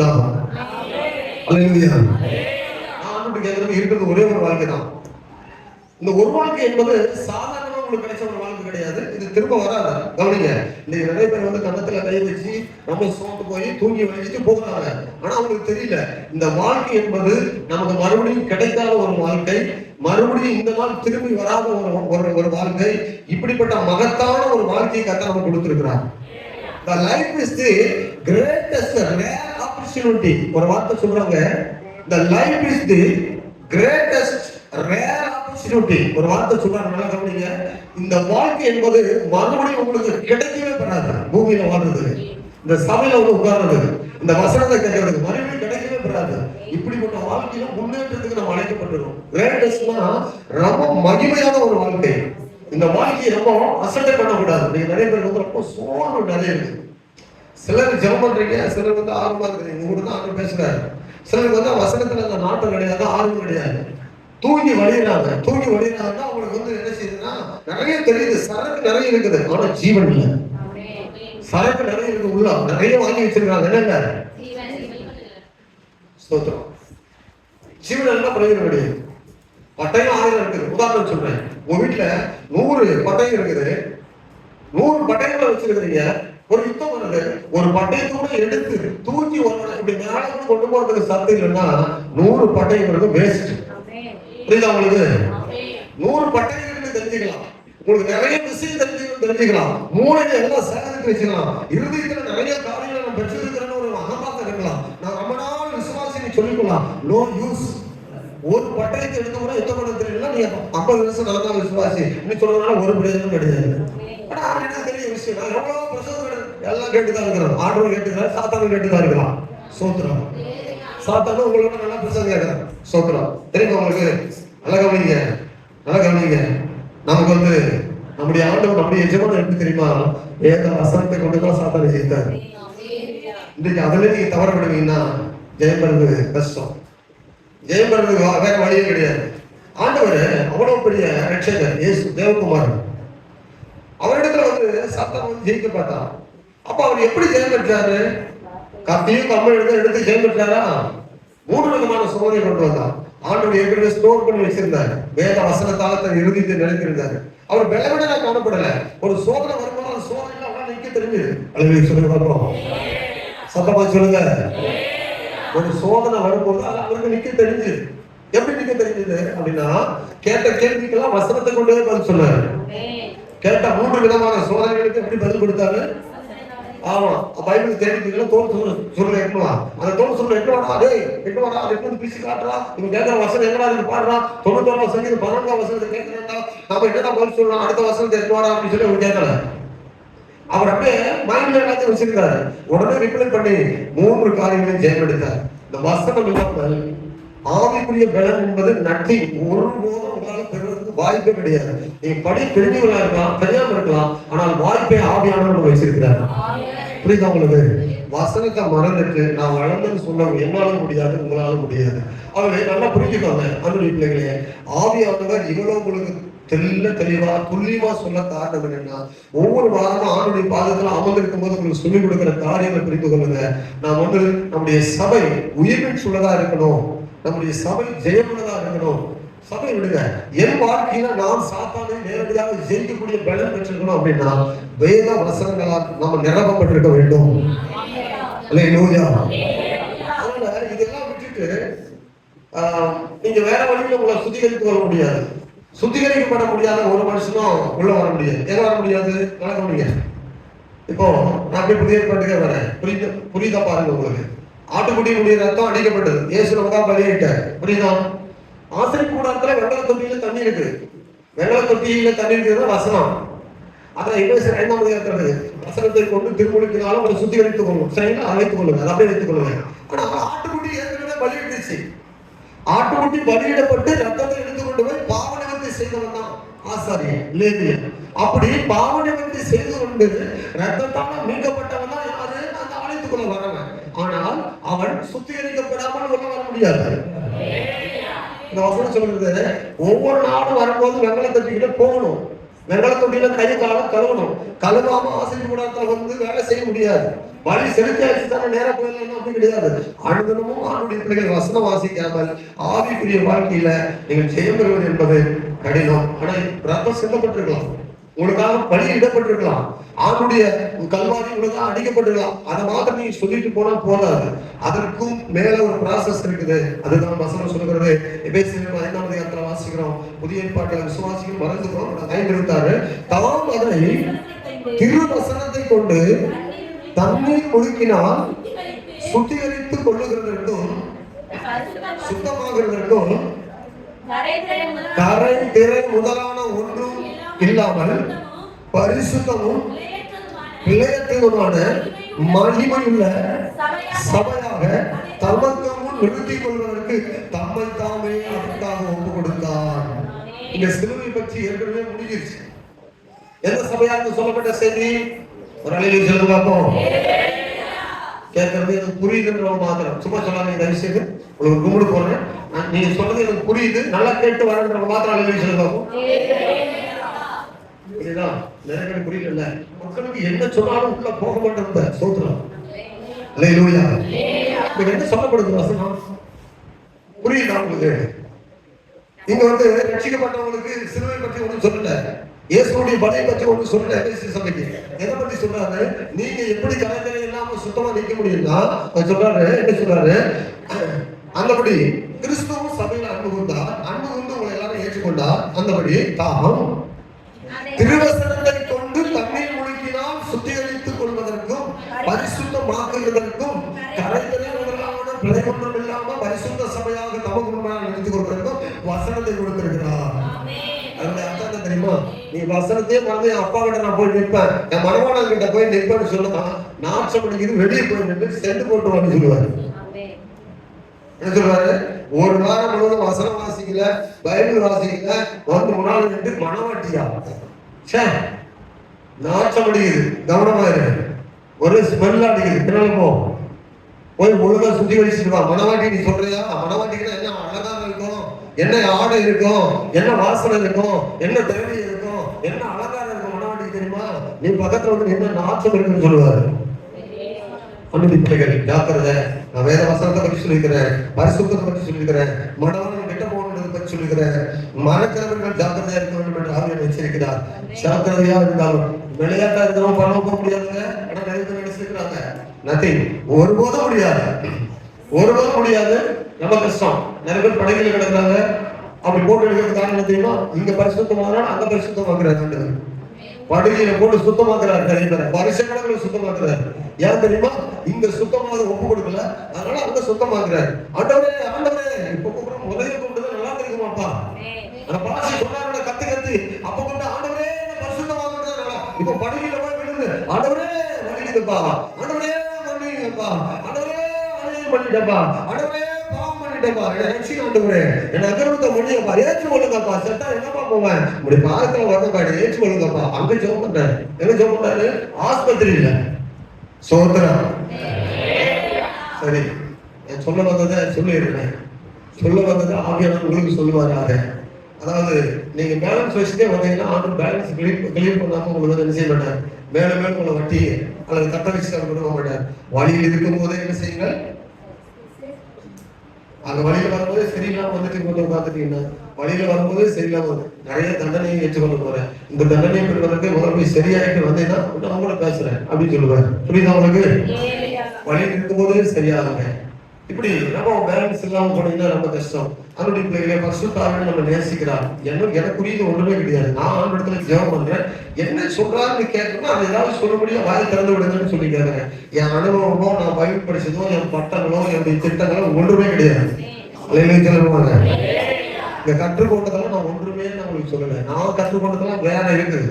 உண்டாகும். அல்லேலூயா. நான் கேட்கறது இருக்கிறது ஒரே ஒரு வாழ்க்கை தான். இந்த ஒரு வாழ்க்கை என்பது சாதாரணமா உங்களுக்கு கிடைச்ச ஒரு வாழ்க்கை கிடையாது. இது திரும்ப வராது. கவனிங்க, இன்னைக்கு நிறைய பேர் வந்து கன்னத்துல கை வச்சு ரொம்ப சோர்ந்து போய் தூங்கி வலிச்சுட்டு போகிறாங்க. ஆனா அவங்களுக்கு தெரியல, இந்த வாழ்க்கை என்பது நமக்கு மறுபடியும் கிடைக்காத ஒரு வாழ்க்கை, மறுபடியும் இந்த நாள் திரும்பி வராத ஒரு வாழ்க்கை. இப்படிப்பட்ட மகத்தான ஒரு வாழ்க்கையை கர்த்தர் நமக்கு கொடுத்திருக்கிறார். The life is the greatest rare opportunity. ஒரு வார்த்தை சொல்றாங்க, the life is the greatest rare opportunity. ஒரு வார்த்தை சொல்றாங்க, நல்லா கவனிங்க. இந்த வாழ்க்கை என்பது மறுபடியும் உங்களுக்கு கிடைக்கவே பெறாது. பூமியில வாழ்றது, இந்த சபையில வந்து உட்கார்றது, இந்த வசனத்தை கேட்கறதுக்கு மறுபடியும் கிடைக்கவே பெறாது. இப்படிப்பட்ட வாழ்க்கையில முன்னேற்றத்துக்கு நம்ம அழைக்கப்பட்டிருக்கோம். கிரேட்டஸ்ட்னா ரொம்ப மகிமையான ஒரு வாழ்க்கை. இந்த வாழ்க்கையை ரொம்ப அசட்டை பண்ணக்கூடாது. நீங்க நிறைய பேர் வந்து ரொம்ப சோர்வு நிறைய இருக்கு. சிலர் ஜெபம் பண்றீங்க, சிலர் வந்து ஆர்வமா இருக்கிறீங்க, கூட தான் ஆர்வம் பேசுறாரு. சிலருக்கு வந்து வசனத்துல அந்த நாட்டம் கிடையாது, ஆர்வம் கிடையாது. தூங்கி வழியிறாங்க. அவங்களுக்கு வந்து என்ன செய்யுதுன்னா, நிறைய தெரியுது, சரக்கு நிறைய இருக்குது, ஆனா ஜீவன் இல்லை. சரக்கு நிறைய இருக்கு, உள்ள நிறைய வாங்கி வச்சிருக்காங்க, என்னங்க ஸ்தோத்திரம். ஜீவன் எல்லாம் பிரயோஜனம் கிடையாது. பட்டயம் 1000 இருக்குது. உதாரணம் சொல்றேன், உங்க வீட்டுல 100 பட்டயம் இருக்குது, 100 பட்டயங்களை வச்சிருக்கிறீங்க. ஒரு யுத்தம் வருது, ஒரு பட்டயத்தோட எடுத்து தூக்கி இப்படி மேல கொண்டு போறதுக்கு சத்து இல்லைன்னா 100 பட்டயங்கிறது வேஸ்ட். புரியுதா உங்களுக்கு? 100 பட்டயங்கள் தெரிஞ்சுக்கலாம், உங்களுக்கு நிறைய விஷயம் தெரிஞ்சுக்கலாம், மூளையில எல்லாம் சேகரித்து வச்சுக்கலாம், இருதயத்துல நிறைய காரியங்களை நம்ம பெற்றிருக்கிறேன்னு ஒரு அகம்பாத்தம் இருக்கலாம், நான் ரொம்ப நாள் விசுவாசின்னு சொல்லிக்கலாம். No use. ஒரு பட்டயத்தை எடுத்து கூட யுத்தம் பண்ண தெரியல, நீ 50 வருஷம் நல்லா விசுவாசி நீ சொல்றதுனால ஒரு பிரயோஜனம் கிடையாது. ஆனா என்ன தெரிய விஷயம், நான் எவ்வளவு பிரசவம் எல்லாம் கேட்டுதான் இருக்கிறோம். ஆண்டவர் கேட்டுதான், சாத்தானும் கேட்டுதான் இருக்கிறான். சோத்திரம். சாத்தானும் உங்களோட நல்லா பிரசவம் கேட்கிறான். சோத்திரம். தெரியுமா உங்களுக்கு? நல்லா கவனிங்க. நமக்கு வந்து நம்முடைய ஆண்டவர், நம்முடைய எஜமான் எப்படி தெரியுமா? வேத வசனத்தை கொண்டுதான் சாத்தானை ஜெயித்தார். இன்னைக்கு அதுல நீங்க தவற விடுவீங்கன்னா ஜெயம் பெறுவது கஷ்டம். ஜெயம் பெறுவதுக்கு வேற வழியே கிடையாது. ஆண்டவர் அவ்வளவு பெரிய ரட்சகர், இயேசு தேவகுமார். அவரிடத்துல வந்து சாத்தான் வந்து ஜெயிக்க பார்த்தான். அப்ப அவர் எப்படி ஜெயம் பெற்றாரு? கத்தியும் கம்பளம் எடுத்து ஜெயம் பெற்றாரா? 3 விதமான சோதனை கொண்டு வந்தான். ஆண்டவர் ஏற்கனவே ஸ்டோர் பண்ணி வச்சிருந்தாரு, வேத வசனத்தால தன் இறுதியத்தை நினைத்திருந்தாரு. அவர் பலவீனனா காணப்படல. ஒரு சோதனை வரும்போது அந்த சோதனையில அவரால் நிக்க தெரிஞ்சது. அல்லேலூயா சொல்லுங்க பாப்போம், சத்தமா சொல்லுங்க. ஒரு சோதனை வரும்போது அவருக்கு நிக்க தெரிஞ்சது. எப்படி நிக்க தெரிஞ்சது அப்படின்னா, கேட்ட கேள்விக்கெல்லாம் வசனத்தை கொண்டே பதில் சொன்னாரு. கேட்ட 3 விதமான சோதனைகளுக்கு எப்படி பதில் கொடுத்தாரு? ஆமா, பைபிள் தேடிட்டீங்கன்னா தோல் சொல்ல எட்டுவா, அந்த தோல் சொல்ல எட்டுவாடா, எட்டுவாடா, அது எட்டு பிசி காட்டுறா, இவங்க கேட்கிற வசனம் எங்கடா இருக்கு பாடுறா, 91 வசனம் 12 வசனத்தை கேட்கிறாண்டா, நாம என்னடா பதில் சொல்லலாம், அடுத்த வசனத்தை எட்டுவாடா அப்படின்னு சொல்லி அவங்க கேட்கல. அவர் அப்படியே மைண்ட்ல எல்லாத்தையும் வச்சிருக்காரு. உடனே ரிப்ளை பண்ணி 3 காரியங்களையும் ஜெயம் எடுத்தார். இந்த வசனம் இல்லாமல் ஆவிக்குரிய பலன் என்பது நட்டி ஒருபோதும் உங்களால பெறுவதற்கு வாய்ப்பே கிடையாது. நீங்க படி தெரிஞ்சவங்களா இருக்கலாம், தெரியாம இருக்கலாம், ஆனால் வாய்ப்பை ஆவியானவர் வச்சிருக்கிறார். புரியுதா உங்களுக்கு? வசனத்தை மறந்துட்டு நான் வளர்ந்தேன்னு சொன்ன என்னால முடியாது, உங்களால முடியாது. அவங்களை நல்லா புரிஞ்சுக்கோங்க. அன்புடைய பிள்ளைகளே, ஆவியானவர் இவ்வளவு உங்களுக்கு தெளிவா துல்லியமா சொல்ல காரணம் என்னன்னா, ஒவ்வொரு வாரமும் ஆண்டுடைய பாதத்துல அமர்ந்திருக்கும் போது உங்களுக்கு சொல்லிக் கொடுக்கிற காரியங்களை புரிந்து கொள்ளுங்க. நான் வந்து நம்முடைய சபை உயிர்மின் சொல்லதா இருக்கணும், நம்முடைய சபை ஜெயமுள்ளதா இருக்கணும். சபை விடுங்க, என் வாழ்க்கையில நாம் சாத்தானை நேரடியாக ஜெயிக்கக்கூடிய பலன் பெற்றிருக்கணும் அப்படின்னா வேத வசனங்களால் நாம நிரப்பப்பட்டிருக்க வேண்டும். அல்லேலூயா. அதனால இதெல்லாம் விட்டுட்டு நீங்க வேற வழியில உங்களை சுத்திகரித்து வர முடியாது. சுத்திகரிக்கப்பட முடியாத ஒரு மனுஷனும் உள்ள வர முடியாது. எங்க வர முடியாது? நடக்க முடியாது. இப்போ நான் அப்படியே புதிய ஏற்பாட்டுக்கே வரேன். புரியுதா பாருங்க. உங்களுக்கு ஆட்டுக்குட்டியினுடைய ரத்தம் அடிக்கப்பட்டது, இயேசு நமக்காக பலியிட்டார். புரியுதா? ஆசரிப்பு கூடாரத்துல வெள்ளை தொட்டியில தண்ணி இருக்கு. வெள்ளை தொட்டியில தண்ணி இருக்கிறது வசனம். அதான் எபேசியர் 5ஆம் அதிகாரத்துல வசனத்தை கொண்டு திருமுழுக்கினாலும் அதை சுத்திகரித்துக் கொள்ளும். சரிங்களா? அழைத்துக் கொள்ளுங்க, அதை அப்படியே வைத்துக் கொள்ளுங்க. ஆனா ஆட்டுக்குட்டி ஏற்கனவே பலியிட்டுச்சு. ஆட்டுக்குட்டி பலியிடப்பட்டு ரத்தத்தை எடுத்து கொண்டு போய் பாவ நிவர்த்தி செய்தவன் தான் ஆசாரியன், லேவியன். அப்படி பாவ நிவர்த்தி செய்து கொண்டு ரத்தத்தால் மீட்கப்பட்டவன் தான் யாரு? அந்த அழைத்துக்குள்ள வரவன். ஆனால் அவன் சுத்திகரிக்கப்படாமல் உள்ள வர முடியாது. இந்த வசனம் சொல்றது, ஒவ்வொரு நாளும் வரும்போது வெங்கல தொட்டிக்கிட்ட போகணும், வெங்கல தொட்டியில கை காலம் கழுவணும். கழுவாம ஆசிரியர் கூடத்துல வந்து வேலை செய்ய முடியாது. பலி செலுத்தாச்சு தானே நேரம் போயிடலாம் அப்படி கிடையாது. அனுதினமும் ஆண்டுடைய பிள்ளைகள் வசனம் வாசிக்காமல் ஆவிக்குரிய வாழ்க்கையில நீங்கள் ஜெயம் பெறுவது என்பது கடினம். ஆனா ரத்தம் சிந்தப்பட்டிருக்கலாம், உங்களுக்காக பலி இடப்பட்டிருக்கலாம், ஆண்டுடைய கல்வாரி உங்களுக்காக அடிக்கப்பட்டிருக்கலாம். அதை மாத்திரம் நீங்க சொல்லிட்டு போனா போதாது, அதற்கும் மேல ஒரு ப்ராசஸ் இருக்குது. அதுதான் வசனம் சொல்லுகிறது. எபேசியர் 5ஆம் அதிகாரத்துல வாசிக்கிறோம். புதிய ஏற்பாட்டில் விசுவாசிகள் மறந்துக்கிறோம். 5:26 தாம் அதை திருவசனத்தை கொண்டு தண்ணீர் முழுக்கினால் சுத்திகரித்துக் கொள்ளுகிறதற்கும் சுத்தமாகிறதற்கும் கரை திரை முதலான ஒன்றும் இல்லாமல் பரிசுத்தமும் பிழையற்றதுமான மகிமையுள்ள சபையாக தமக்கு முன் நிறுத்திக் கொள்வதற்கு தம்மை தாமே அதற்காக ஒப்பு கொடுத்தார். இந்த சிலுவை பற்றி ஏற்கனவே முடிஞ்சிருச்சு. எந்த சபையாக சொல்லப்பட்ட செய்தி? ஒரு அலையில சொல்லுங்க பார்ப்போம். கேட்கறது எனக்கு புரியுதுன்ற மாத்திரம் சும்மா சொல்லாம தயவு செய்து உங்களுக்கு கும்பிடு போடுறேன். நீங்க சொல்றது எனக்கு புரியுது, நல்லா கேட்டு வரன்ற மாத்திரம் அலையில சொல்லுங்க பார்ப்போம். இதுதான் நிறைய பேர் புரியல. மக்களுக்கு என்ன சொன்னாலும் உள்ள போக மாட்டேன். சோத்ரம் அல்லேலூயா. என்ன சொல்லப்படுது வசனம் புரியுதா உங்களுக்கு? இங்க ரட்சிக்கப்பட்டவங்களுக்கு சிலுவை பற்றி ஒன்றும் சொல்லல, இயேசுடைய பலியை பற்றி ஒன்றும் சொல்லல. சபைக்கு எதை பத்தி சொல்றாரு? நீங்க எப்படி கலைஞரை இல்லாம சுத்தமா நிக்க முடியும்னா சொல்றாரு. என்ன சொல்றாரு? அந்தபடி கிறிஸ்துவும் சபையில அன்பு கொண்டார், அன்பு கொண்டு உங்களை எல்லாரும் ஏற்றுக்கொண்டார். அந்தபடி தாம் திருவசனத்தை கொண்டு தண்ணீர் முழுக்கினால் சுத்திகரித்துக் கொள்வதற்கும் பரிசுத்தமாக்குவதற்கும் கரைதலை முதலான பிழை ஒன்றும் இல்லாம பரிசுத்த சபையாக தமக்கு முன்பாக நிறுத்திக் கொள்வதற்கும் வசனத்தை கொடுத்திருக்கிறார். அதனுடைய அர்த்தம் தெரியுமா? நீ வசனத்தையே மறந்து என் அப்பா கிட்ட நான் போய் நிற்பேன், என் மனவாளன் கிட்ட போய் நிற்பேன்னு சொல்லுமா, நாட்சம் பண்ணிக்கிது வெளியே போய் நின்று சென்று போட்டு வான்னு சொல்லுவாரு. என்ன சொல்றாரு? ஒரு வாரம் முழுவதும் வசனம் வாசிக்கல, பைபிள் வாசிக்கல, வந்து முன்னாள் நின்று மனவாட்டியா நாட்சம் அடிக்குது, கவனமா இருக்கு, ஒரு ஸ்மெல் அடிக்குது, பின்னால போய் முழுதா சுத்திகரிச்சுட்டு வா. மனவாட்டி நீ சொல்றியா? மனவாட்டிக்கு என்ன அழகா இருக்கும், என்ன ஆடை இருக்கும், என்ன வாசனை இருக்கும், என்ன திறமை இருக்கும், என்ன அலங்காரம் இருக்கும் மனவாட்டிக்கு தெரியுமா? நீ பக்கத்துல என்ன நாட்சம் இருக்குன்னு சொல்லுவாரு. அன்பு பிள்ளைகள் ஜாக்கிரதை. நான் வேத வசனத்தை பற்றி சொல்லிக்கிறேன், பரிசுத்தத்தை பற்றி சொல்லிக்கிறேன், மனவாளன் கிட்ட போனதை பற்றி சொல்லிக்கிறேன். மறக்கிறவர்கள் ஜாக்கிரதையா இருக்க வேண்டும் என்று ஆவியானவர் எச்சரிக்கிறார். ஜாக்கிரதையா இருந்தாலும் விளையாட்டா இருந்தாலும் பண்ண போக முடியாதுங்க. ஆனா நிறைய பேர் நினைச்சிருக்கிறாங்க நத்திங், ஒருபோதும் முடியாது, ஒருபோதும் முடியாது. ரொம்ப கஷ்டம். நிறைய பேர் படகுல கிடக்குறாங்க. அப்படி போட்டு எடுக்கிறது காரணம் தெரியுமா? இங்க பரிசுத்தமாகறாங்க, அங்க பரிசுத்தமாக்குறாங்க. படுகையில போட்டு சுத்தமாக்குறாரு, நிறைய பேர் வருஷ கணக்கில் சுத்தமாக்குறாரு. ஏன் தெரியுமா? இங்க சுத்தமாக ஒப்பு கொடுக்கல, அதனால அங்க சுத்தமாக்குறாரு. ஆண்டவரே ஆண்டவரே இப்ப கூப்பிடும் முதலிய கூப்பிட்டு நல்லா தெரியுமாப்பா? அந்த பாசி சொன்னாரோட கத்து கத்து அப்ப கொண்டு ஆண்டவரே பரிசுத்தமாக்குறாங்க. இப்ப படுகையில போய் விழுந்து ஆண்டவரே மன்னிடுப்பா, ஆண்டவரே மன்னிடுப்பா, ஆண்டவரே அநியாயம் பண்ணிட்டப்பா, ஆண்டவரே பாவம் பண்ணிட்டப்பா, ஆண்டவரே என்ன அக்கிரமத்தை மன்னியப்பா, ஏற்று கொள்ளுங்கப்பா, சட்டா என்னப்பா போவேன் இப்படி பாதத்துல வரப்பாடு ஏற்று கொள்ளுங்கப்பா. அங்க ஜெபம் பண்றாரு. எங்க ஜெபம் பண்றாரு? ஆஸ்பத்திரியில. சோதரம். சரி, சொல்ல வந்ததை சொல்லிடுறேன். சொல்ல வந்ததை ஆவியானவர் உங்களுக்கு சொல்லுவாராக. அதாவது நீங்க பேலன்ஸ் வச்சுட்டே வந்தீங்கன்னா ஆண்டு பேலன்ஸ் கிளியர் பண்ணாம உங்களுக்கு என்ன செய்ய மாட்டார்? மேல மேல உங்களை வட்டி அல்லது கட்ட வச்சு கொடுக்க மாட்டார். வழியில் இருக்கும் போதே என்ன செய்யுங்க, அங்க வழியில வரும்போது சரியில்லாம வந்துட்டு கொண்டு உட்காந்துட்டீங்கன்னா வழியில வரும்போது சரியில்லாம நிறைய தண்டனையை ஏற்றுக்கொள்ள போறேன். இந்த தண்டனையை பெறுவதற்கு முதல்ல போய் சரியாயிட்டு வந்தேன்னா அவங்கள பேசுறேன் அப்படின்னு சொல்லுவாரு. புரியுதா உங்களுக்கு? வழியில் இருக்கும் போதே சரியாகுங்க. இப்படி நம்ம பேலன்ஸ் இல்லாம போனீங்கன்னா ரொம்ப கஷ்டம். அதனுடைய பிள்ளைகளை பரிசுத்தாவியை நம்ம நேசிக்கிறார். எனக்குரியது ஒண்ணுமே கிடையாது. நான் ஆண்டவரிடத்துல ஜெபம் பண்றேன், என்ன சொல்றாருன்னு கேட்கணும், அது ஏதாவது சொல்ல முடியும், வாயை திறந்து விடுங்கன்னு சொல்லி கேட்கிறேன். என் அனுபவமோ நான் பைபிள் படிச்சதோ என் பட்டங்களோ என்னுடைய திட்டங்களோ ஒன்றுமே கிடையாது. சொல்லுவாங்க இந்த கற்றுக்கொண்டதெல்லாம் நான் ஒன்றுமே உங்களுக்கு சொல்லல. நான் கற்றுக்கொண்டதெல்லாம் வேற இருக்குது.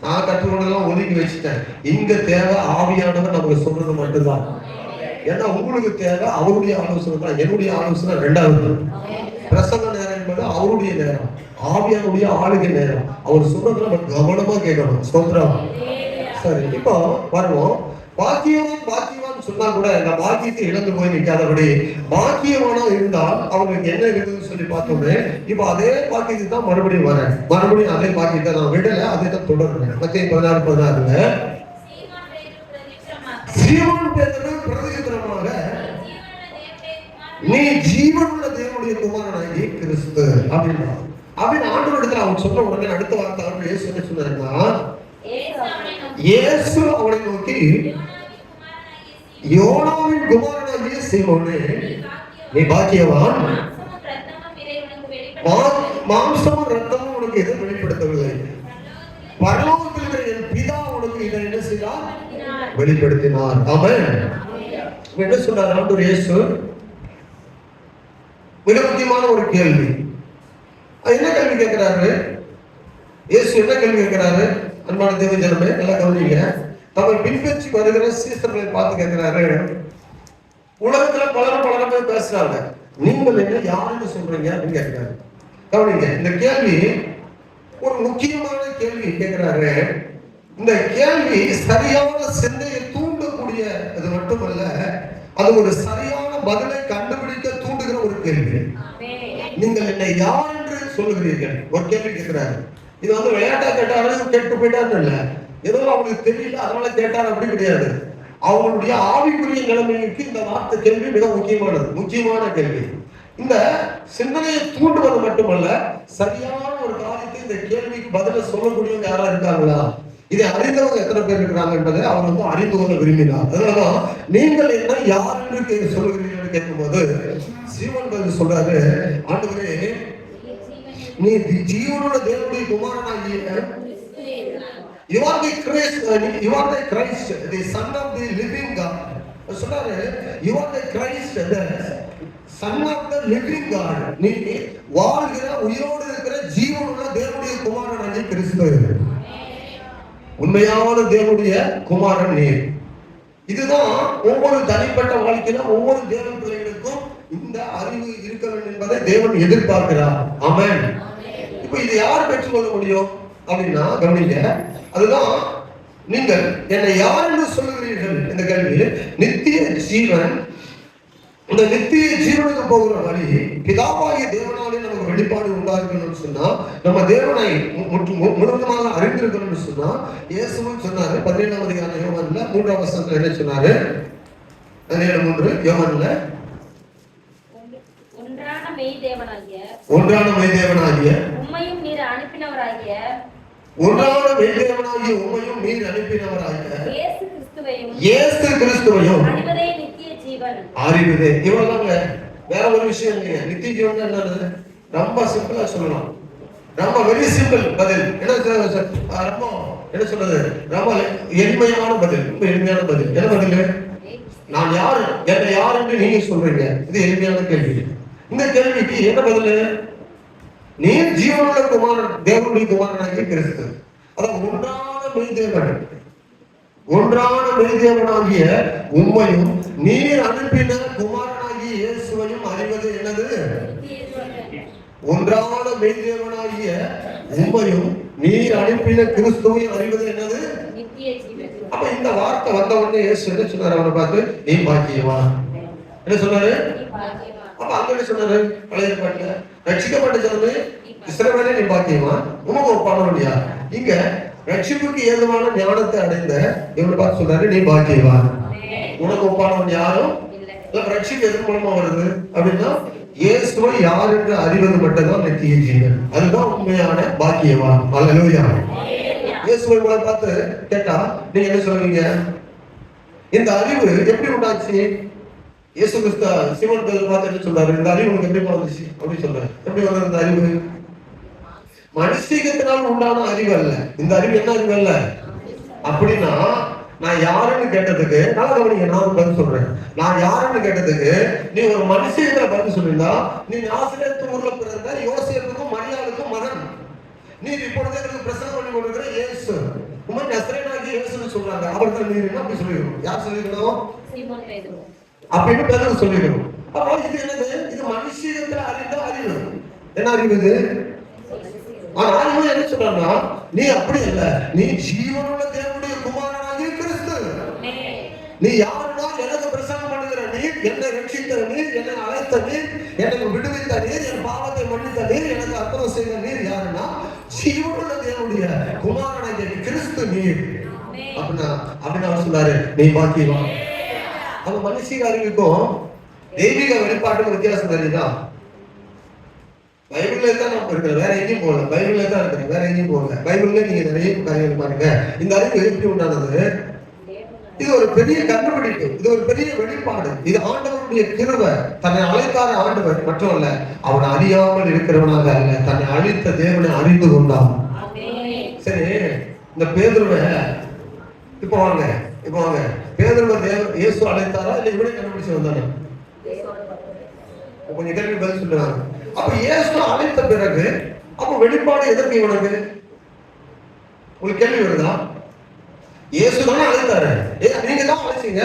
நான் கற்றுக்கொண்டதெல்லாம் ஒதுக்கி வச்சுட்டேன். இங்க தேவை ஆவியானவர் நமக்கு சொல்றது மட்டும்தான். ஏன்னா உங்களுக்கு தேவை அவருடைய ஆலோசனை தான். என்னுடைய ஆலோசனை ரெண்டாவது. பிரசங்க நேரம் என்பது அவருடைய நேரம், ஆவியானுடைய ஆளுகை நேரம். அவர் சொல்றதை நம்ம கவனமா கேட்கணும். சொல்றோம். சரி, இப்போ வருவோம். பாக்கியவான் பாக்கியவான் சொன்னா கூட இந்த பாக்கியத்தை இழந்து போய் நிற்காதபடி பாக்கியவானா இருந்தால் அவங்களுக்கு என்ன இருக்குதுன்னு சொல்லி பார்த்தோமே. இப்போ அதே பாக்கியத்தை தான் மறுபடியும் வரேன், மறுபடியும் அதே பாக்கியத்தை நான் விடல, அதை தான் தொடர்றேன். மத்திய 16:16 சீமோன் பேதுரு பிரதியுத்தரமாக, நீ ஜீவனுள்ள தேவனுடைய குமாரனாகிய கிறிஸ்து அப்படின்றான். அப்படின்னு ஆண்டவரிடத்துல அவன் சொன்ன உடனே அடுத்த வார்த்தை அவர் இயேசு என்ன சொன்னாருன்னா, இயேசு அவனை நோக்கி, யோனாவின் குமாரனாகிய சீமோனே, நீ பாக்கியவான், மாம்சமும் ரத்தமும் உனக்கு எதை வெளிப்படுத்தவில்லை, பரலோகத்தில் இருக்கிற என் பிதா உனக்கு இதை என்ன செய்தார், வெளிப்படுத்தினார். ஆமென். என்ன சொன்னார் ஆண்டவர் இயேசு? மிக முக்கியமான ஒரு கேள்வி. என்ன கேள்வி கேட்கிறாரு இயேசு? என்ன கேள்வி கேட்கிறாரு? அன்பான தேவ ஜனமே நல்லா கவனிங்க. தம்மை பின்பற்றி வருகிற சீசர்களை பார்த்து கேட்கிறாரு, உலகத்துல பலரும் பேசுறாங்க, நீங்கள் என்ன யாருன்னு சொல்றீங்க அப்படின்னு கேட்கிறாரு. கவனிங்க, இந்த கேள்வி ஒரு முக்கியமான கேள்வி கேட்கிறாரு. இந்த கேள்வி சரியான சிந்தையை தூண்டக்கூடிய அது மட்டுமல்ல, அது ஒரு சரியான பதிலை கண்டுபிடிக்க தூண்டுகிற ஒரு கேள்வி. நீங்கள் என்னை யார் என்று சொல்லுகிறீர்கள்? ஒரு கேள்வி கேட்கிறாரு. இது விளையாட்டா கேட்டாலும் கேட்டு போயிட்டாரு இல்ல, ஏதோ அவங்களுக்கு தெரியல அதனால கேட்டாரு அப்படி கிடையாது. அவங்களுடைய ஆவிக்குரிய நிலைமைக்கு இந்த வார்த்தை கேள்வி மிக முக்கியமான கேள்வி. இந்த சிந்தனையை தூண்டுவது மட்டுமல்ல, சரியான ஒரு காரியத்தை இந்த கேள்விக்கு பதில சொல்லக்கூடியவங்க யாரா இருக்காங்களா, இதை அறிந்தவங்க எத்தனை பேர் இருக்கிறாங்க என்பதை அவர் அறிந்து கொள்ள விரும்பினார். அதனாலதான் நீங்கள் என்ன யார் என்று சொல்லுகிறீர்கள் கேட்கும்போது சீமோன் பேதுரு சொல்றாரு, ஆண்டவரே, நீ ஜீவனுள்ள தேவனுடைய குமாரனாகிய, you are the Christ, you are the Christ, the son of the living God. சொல்றாரு, you are the Christ, the son of the living God. நீ வாழ்கிற உயிரோடு இருக்கிற ஜீவனுள்ள தேவனுடைய குமாரனாகிய கிறிஸ்து, உண்மையான தேவனுடைய குமாரன் நீ. இதுதான் ஒவ்வொரு தனிப்பட்ட வாழ்க்கையில ஒவ்வொரு தேவ பிள்ளைகளுக்கும் இந்த அறிவு இருக்க வேண்டும் என்பதை தேவன் எதிர்பார்க்கிறார். ஆமென். இப்ப இது யார் பெற்றுக்கொள்ள முடியும் அப்படின்னா கவனிங்க, அதுதான் நீங்கள் என்னை யார் என்று சொல்லுகிறீர்கள் என்ற கேள்வி. நித்திய ஜீவன், இந்த நித்திய ஜீவனுக்கு போகிற வழி பிதாவாகிய தேவனாலே நமக்கு வெளிப்பாடு உண்டாஇருக்கணும்னு சொன்னா, நம்ம தேவனை முழுவதுமாக அறிந்திருக்கணும்னு சொன்னா, இயேசுவும் சொன்னாரு 17ஆம் அதிகாரம் யோவான்ல 3ஆம் வசனத்துல என்ன சொன்னாரு? 17:3 யோவான்ல, ஒன்றான மெய்தேவனாகிய உம்மையும் நீர் அனுப்பினவராகிய இயேசு கிறிஸ்துவையும் அறிவதே. இவ்வளவுதாங்க, வேற ஒரு விஷயம் இல்லைங்க. நித்திய ஜீவன் என்னது? ரொம்ப சிம்பிளா சொல்லலாம், ரொம்ப வெரி சிம்பிள் பதில். ரொம்ப என்ன சொல்றது, ரொம்ப எளிமையான பதில், ரொம்ப எளிமையான பதில். என்ன பதில்? நான் யாரு, என்னை யார் என்று நீங்க சொல்றீங்க. இது எளிமையான கேள்வி. இந்த கேள்விக்கு என்ன பதில்? நீ ஜீவனுள்ள குமாரன், தேவனுடைய குமாரனாகிய கிறிஸ்து. அதான் ஒன்றான மெய்தேவனாகிய உம்மையும் நீர் அனுப்பின குமாரனாகிய இயேசுவையும் அறிவது என்னது? ஒன்றான மெய்தேவனாகிய உம்மையும் நீர் அனுப்பின கிறிஸ்துவையும் அறிவது என்னது? அப்ப இந்த வார்த்தை வந்த உடனே இயேசு என்ன சொன்னார்? அவனை பார்த்து, நீ பாக்கியவான். என்ன சொன்னாரு? அப்ப அங்க என்ன சொன்னாரு? பழைய ஏற்பாட்டுல ரட்சிக்கப்பட்ட சொன்னது இஸ்ரவேலே நீ பாக்கியவான், உமக்கு ஒப்பானவன் யார்? இங்க ரட்சிப்புக்கு ஏதுவான ஞானத்தை அடைந்த இவனை பார்த்து சொல்றாரு, நீ பாக்கியவான், உனக்கு ஒப்பானவன் யாரும் இல்ல. ரட்சிப்பு எது மூலமா வருது அப்படின்னா, இயேசுவை யார் என்று அறிவது மட்டும்தான் நித்திய ஜீவன். அதுதான் உண்மையான பாக்கியவான். அல்லேலூயா. இயேசுவை உங்களை பார்த்து கேட்டா நீங்க என்ன சொல்லுவீங்க? இந்த அறிவு எப்படி உண்டாச்சு? இயேசு கிறிஸ்து சீமோன் பேதுரு பார்த்து என்ன சொல்றாரு? இந்த அறிவு உனக்கு எப்படி வந்துச்சு அப்படின்னு சொல்றாரு. எப்படி வந்தது இந்த அறிவு? மனுஷீகத்தினால் உண்டான அறிவு அல்ல. இந்த அறிவு என்ன அறிவு அல்ல அப்படின்னா, நான் யாருன்னு கேட்டதுக்கு நல்லா கவனிங்க, நான் பதில் சொல்றேன். நான் யாருன்னு கேட்டதுக்கு நீ ஒரு மனுஷீகத்துல பதில் சொல்லியிருந்தா, நீ நாசரேத்து ஊர்ல பிறந்த யோசேப்புக்கும் மரியாளுக்கும் மகன், நீ இப்பொழுது எனக்கு பிரசங்கம் பண்ணி கொண்டிருக்கிற இயேசு, உண்மை நசரேயனாகிய இயேசுன்னு சொல்றாங்க. அவர் தான் நீர் என்ன அப்படி சொல்லிருக்கணும். யார் சொல்லிருக்கணும்? அப்படின்னு பேதர் சொல்லிருக்கணும். அப்போ இது என்னது? இது மனுஷீகத்துல அறிந்த அறிவு. என்ன அறிவு இது? ஆனா இவன் என்ன சொல்றான்னா, நீ அப்படி இல்ல, நீ ஜீவனுள்ள தேவனுடைய குமாரனாகிய கிறிஸ்து. நீ யாருன்னா எனக்கு பிரசங்கம் பண்ணுகிற நீர், என்னை ரட்சித்த நீர், என்னை அழைத்த நீர், எனக்கு விடுவித்த நீர், என் பாவத்தை மன்னித்த நீர், எனக்கு அற்புதம் செய்த நீர் யாருன்னா ஜீவனுள்ள தேவனுடைய குமாரனாகிய கிறிஸ்து நீர். அப்படின்னா அவர் சொன்னாரு, நீ பாக்கியவான். நம்ம மனுஷிக அறிவுக்கும் தெய்வீக வெளிப்பாட்டுக்கும் வித்தியாசம் தெரியுதா? பைபிள்ல தான் நம்ம இருக்கிறோம், வேற எங்கேயும் போகல. பைபிள்ல தான் இருக்கிறோம், வேற எங்கேயும் போகல. பைபிள்ல நீங்க நிறைய காரியங்கள் பாருங்க. இந்த அறிவு எப்படி உண்டானது? இது ஒரு பெரிய கண்டுபிடிப்பு, இது ஒரு பெரிய வெளிப்பாடு. இது ஆண்டவருடைய கிருபை. தன்னை அழைத்தார ஆண்டவர் மட்டும் அல்ல, அவனை அறியாமல் இருக்கிறவனாக அல்ல, தன்னை அழித்த தேவனை அறிந்து கொண்டான். சரி, இந்த பேதுருவை இப்ப வாங்க பேதுருவை இயேசு அழைத்தாரா இல்ல இவனே கண்டுபிடிச்சு வந்தானே? கொஞ்சம் கேள்வி பதில் சொல்லுவாங்க. அப்ப இயேசு அழைத்த பிறகு அப்ப வெளிப்பாடு எதற்கு இவனுக்கு? உங்களுக்கு கேள்வி வருதா? இயேசு தானே அழைத்தாரு, நீங்க தான் அழைச்சீங்க,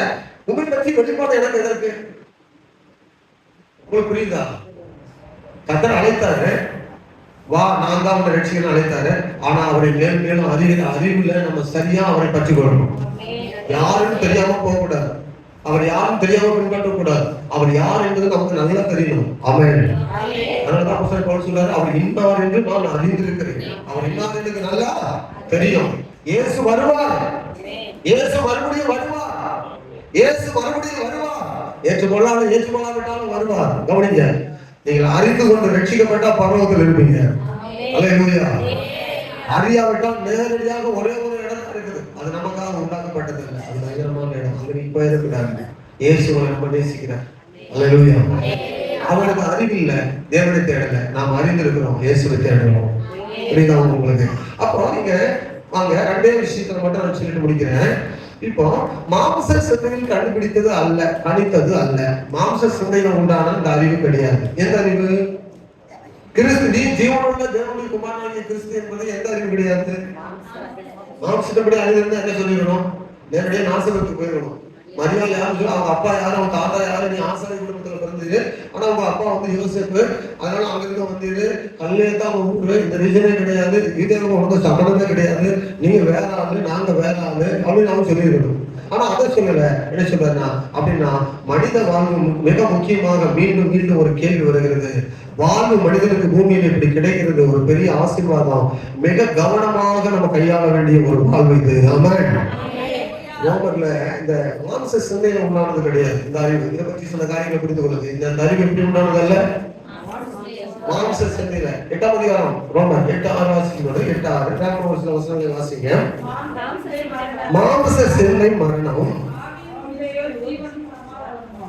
உங்களை பற்றி வெளிப்பாடு எனக்கு எதற்கு? உங்களுக்கு புரியுதா? கர்த்தர் அழைத்தாரு, வா நான் தான் அவனை ரட்சிக்கணும் அழைத்தாரு. ஆனா அவரை மேலும் மேலும் அறிவுல நம்ம சரியா அவரை பற்றி கொள்ளணும். யாருன்னு தெரியாம போக கூடாது, அவர் யாரும் தெரியாம பின்பற்ற கூடாது. அவர் யார் என்பது நமக்கு நல்லா தெரியணும். ஆமென். அதனாலதான் அப்போஸ்தலன் பவுல் சொல்றாரு, அவர் இன்னார் என்று நான் அறிந்திருக்கிறேன். அவர் இன்னார் என்று நல்லா தெரியும். இயேசு வருவார், இயேசு மறுபடியும் வருவார், இயேசு மறுபடியும் வருவார். ஏற்றுக்கொள்ளாவிட்டாலும் வருவார். கவனிங்க, நீங்கள் அறிந்து கொண்டு ரட்சிக்கப்பட்டா பரலோகத்தில் இருப்பீங்க. அல்லேலூயா. அறியாவிட்டால் நேரடியாக ஒரே ஒரு இடம் இருக்குது, அது நமக்காக உண்டாக்கப்பட்டது இல்லை, அது பயங்கரமான இடம். அங்க நீ போயிருக்கிறாங்க. இயேசுவை நம்ம நேசிக்கிறார். அல்லேலூயா. அவனுக்கு அறிவில்லை, தேவனை தேடல, நாம் அறிந்திருக்கிறோம், இயேசுவை தேடணும். புரியுதா உங்களுக்கு? அப்போ நீங்க வாங்க, ரெண்டே விஷயத்தை மட்டும் நான் சொல்லிட்டு முடிக்கிறேன். இப்போ மாம்ச சிந்தையில் கண்டுபிடித்தது அல்ல, கணித்தது அல்ல. மாம்ச சிந்தையில உண்டான இந்த அறிவு கிடையாது. எந்த அறிவு? கிறிஸ்து, நீ ஜீவனுள்ள தேவனுடைய குமாரனாகிய கிறிஸ்து என்பது எந்த அறிவு கிடையாது? மாம்சத்தப்படி அறிவு இருந்தா என்ன சொல்லிடணும்? நேரடியாக நாசத்துக்கு போயிடணும். மரியாதை யாரும் சொல்லி, அவங்க அப்பா யாரும் அவங்க தாத்தா யாரும், நீ ஆசாரிய குடும்பத்துல பிறந்தது, ஆனா அவங்க அப்பா வந்து யோசேப்பு, அதனால அங்கிருந்து வந்து கல்லையத்தான் ஊரு, இந்த ரீஜனே கிடையாது, வீட்டுக்கு உனக்கு சம்பளமே கிடையாது, நீங்க வேற ஆளு நாங்க வேற ஆளு அப்படின்னு அவங்க சொல்லியிருக்கணும். ஆனா அதை சொல்லல. என்ன சொல்றா அப்படின்னா, மனித வாழ்வு மிக முக்கியமாக மீண்டும் மீண்டும் ஒரு கேள்வி வருகிறது. வாழ்வு மனிதனுக்கு பூமியில் இப்படி கிடைக்கிறது ஒரு பெரிய ஆசீர்வாதம். மிக கவனமாக நம்ம கையாள வேண்டிய ஒரு வாழ்வு இது. ஆமென். ரோமர்ல இந்த மாம்ச சிந்தையில உண்டானது கிடையாது இந்த அறிவு. இதை பற்றி சில காரியங்களை புரிந்து கொள்ளுது. இந்த அறிவு எப்படி உண்டானது அல்ல, மாம்ச சிந்தையில. 8ஆம் அதிகாரம் ரோமர் 8:6 வாசிக்கணும். 8:6 வசனங்களை வாசிங்க. மாம்ச சிந்தை மரணம்,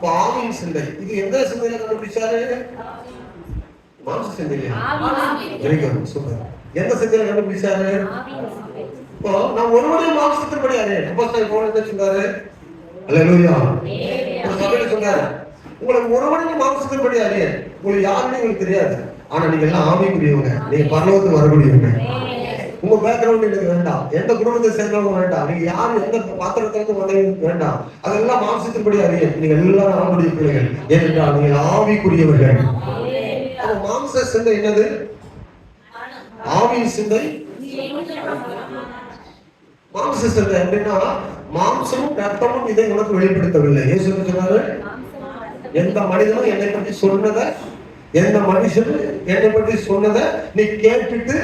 பாவின் சிந்தை. இது எந்த சிந்தையில கண்டுபிடிச்சாரு? மாம்ச சிந்தையில. சூப்பர். எந்த சிந்தையில கண்டுபிடிச்சாரு? நான் ஒருவனே மாம்சத்தின்படி அறியேன். அப்போஸ்தலன் பவுல் என்ன சொல்றாரு? அல்லேலூயா. ஒரு சபையில சொன்னாரு, உங்களுக்கு ஒருவனே மாம்சத்தின்படி அறியேன். உங்களுக்கு யாருன்னு உங்களுக்கு தெரியாது, ஆனா நீங்க எல்லாம் ஆவிக்குரியவங்க, நீங்க பரலோகத்துக்கு வரக்கூடியவங்க. உங்க பேக்ரவுண்ட் எனக்கு வேண்டாம், எந்த குடும்பத்தை சேர்ந்தவங்க வேண்டாம், நீங்க யாரும் எந்த பாத்திரத்திலிருந்து வந்தவங்க வேண்டாம், அதெல்லாம் மாம்சத்தின்படி அறியேன். நீங்க எல்லாரும் ஆவிக்குரிய பிள்ளைகள், ஏனென்றால் நீங்க ஆவிக்குரியவர்கள். அப்ப மாம்ச சிந்தை என்னது? ஆவியின் சிந்தை. மாம்ச சிந்தை அப்படின்னா மாம்சமும் ரத்தமும் இதை உனக்கு வெளிப்படுத்தவில்லை. இயேசு சொன்னாரு, எந்த மனிதனும் என்னை பற்றி சொன்னதை, எந்த மனுஷனும் என்னை பற்றி சொன்னதை நீ கேட்டுட்டு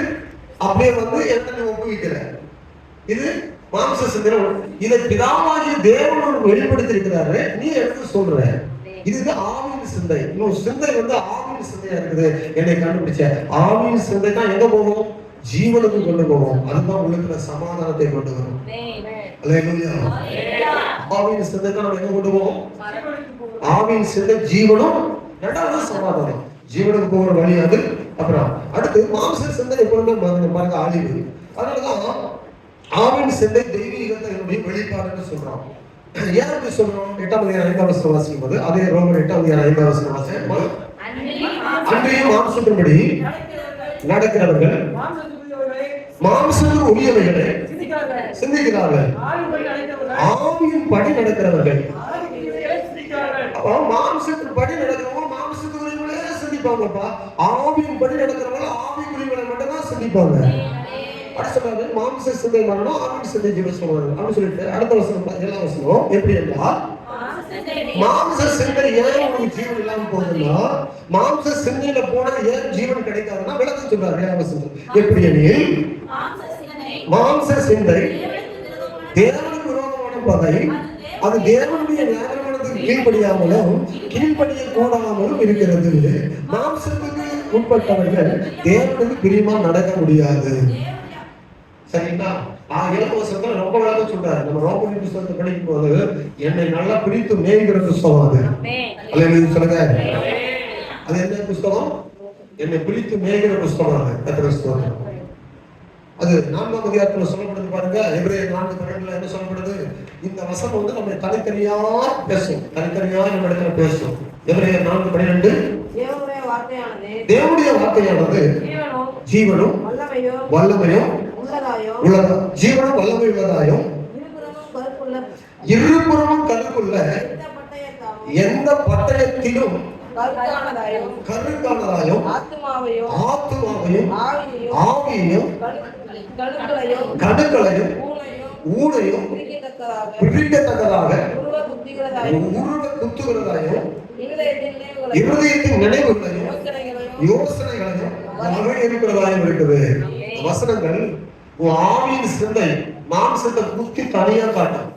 அப்படியே வந்து என்ன நீ ஒப்புவிக்கிற, இது மாம்ச சிந்தை. இதை பிதாவாகிய தேவன் வெளிப்படுத்தி இருக்கிறாரு, நீ எடுத்து சொல்ற. இது ஆவியின் சிந்தை. இன்னும் சிந்தை வந்து ஆவியின் சிந்தையா இருக்குது. என்னை கண்டுபிடிச்ச ஆவியின் சிந்தை தான் எங்க போகும்? ஜீவனுக்கு கொண்டு போவோம். அதுதான் உங்களுக்கு சமாதானத்தை கொண்டு வரும். அல்லேலூயா. ஆவியின் சிந்தை தான் நம்ம எங்க கொண்டு போவோம்? ஆவியின் சிந்தை ஜீவனும், இரண்டாவது சமாதானம். ஜீவனுக்கு போகிற வழி அது. அப்புறம் அடுத்து மாம்ச சிந்தை எப்பொழுதுமே பாருங்க அழிவு. அதனாலதான் ஆவியின் சிந்தை தெய்வீகத்தை வெளிப்பாடுன்னு சொல்றோம். ஏன் அப்படி சொல்றோம்? 8ஆம் அதிகாரம் 5ஆம் வசனம் வாசிக்கும் போது, அதே ரோமர் 8ஆம் அதிகாரம் 5ஆம் வசனம் வாசிக்கும், அன்றையும் மாம்சத்தின்படி நடக்கிறவர்கள் மாம்சத்துக்கு உரியவைகளை சிந்திக்கிறார்கள், ஆவியின் படி நடக்கிறவர்கள். மாம்சத்தின் படி நடக்கிறவங்க மாம்சத்துக்கு உரியவர்களே சிந்திப்பாங்கப்பா. ஆவியின் படி நடக்கிறவங்க ஆவிக்குரியவர்களை மட்டும் தான் சிந்திப்பாங்க. அடுத்த மாம்ச சிந்தை மரணம், ஆவின் சிந்தை ஜீவசம் அப்படின்னு சொல்லிட்டு அடுத்த வசனம் 7ஆம் வசனம் எப்படி என்றால், மாம்ச சிந்தை ஏன் உங்களுக்கு ஜீவன் இல்லாம போகுதுன்னா, மாம்ச சிந்தையில போனா ஏன் ஜீவன் கிடைக்காதுன்னா விளக்கம் சொல்றாரு. 7ஆம் வசனம் எப்படி எனில், மாம்ச சிந்தை தேவனுக்கு விரோதமான பகை அது தேவனுடைய நியாயமானதுக்கு கீழ்ப்படியாமலும் கீழ்ப்படிய கூடாமலும் இருக்கிறது. மாம்சத்துக்கு உட்பட்டவர்கள் தேவனுக்கு பிரியமா நடக்க முடியாது. சரிங்களா? இலவசத்தை ரொம்ப விளக்கம் சொல்றாரு. நம்ம ரோமன் புத்தகத்தை படிக்கும் போது என்னை நல்லா பிடித்து மேய்கிற புஸ்தகம் அது. அல்லேலூயா சொல்லுங்க. அது என்ன புஸ்தகம்? என்னை பிடித்து மேய்கிற புஸ்தகம் அது. கர்த்தருடைய ஸ்தோத்திரம். அது 4ஆம் அதிகாரத்துல சொல்லப்படுது பாருங்க. எபிரேயர் 4:12 என்ன சொல்லப்படுது? இந்த வசனம் வந்து நம்ம தனித்தனியா பேசும், தனித்தனியா நம்ம இடத்துல பேசும். எபிரேயர் 4:12 தேவனுடைய வார்த்தையானது ஜீவனும் வல்லமையும் உள்ளதாயும் ஜீவனும் வல்லமை உள்ளதாயும் இருபுறமும் கருக்குள்ள எந்த பட்டயத்திலும் கருக்கானதாயும் ஆத்துமாவையும் ஆவியையும் கணுக்களையும் ஊனையும் பிரிக்கத்தக்கதாக உருவ குத்துகிறதாயும் இருதயத்தின் நினைவுகளையும் யோசனைகளையும் இருக்கிறதாயும் இருக்குது. வசனங்கள் ஆவியின் சிந்தை மாம்சத்தை குத்தி தனியா காட்டும்,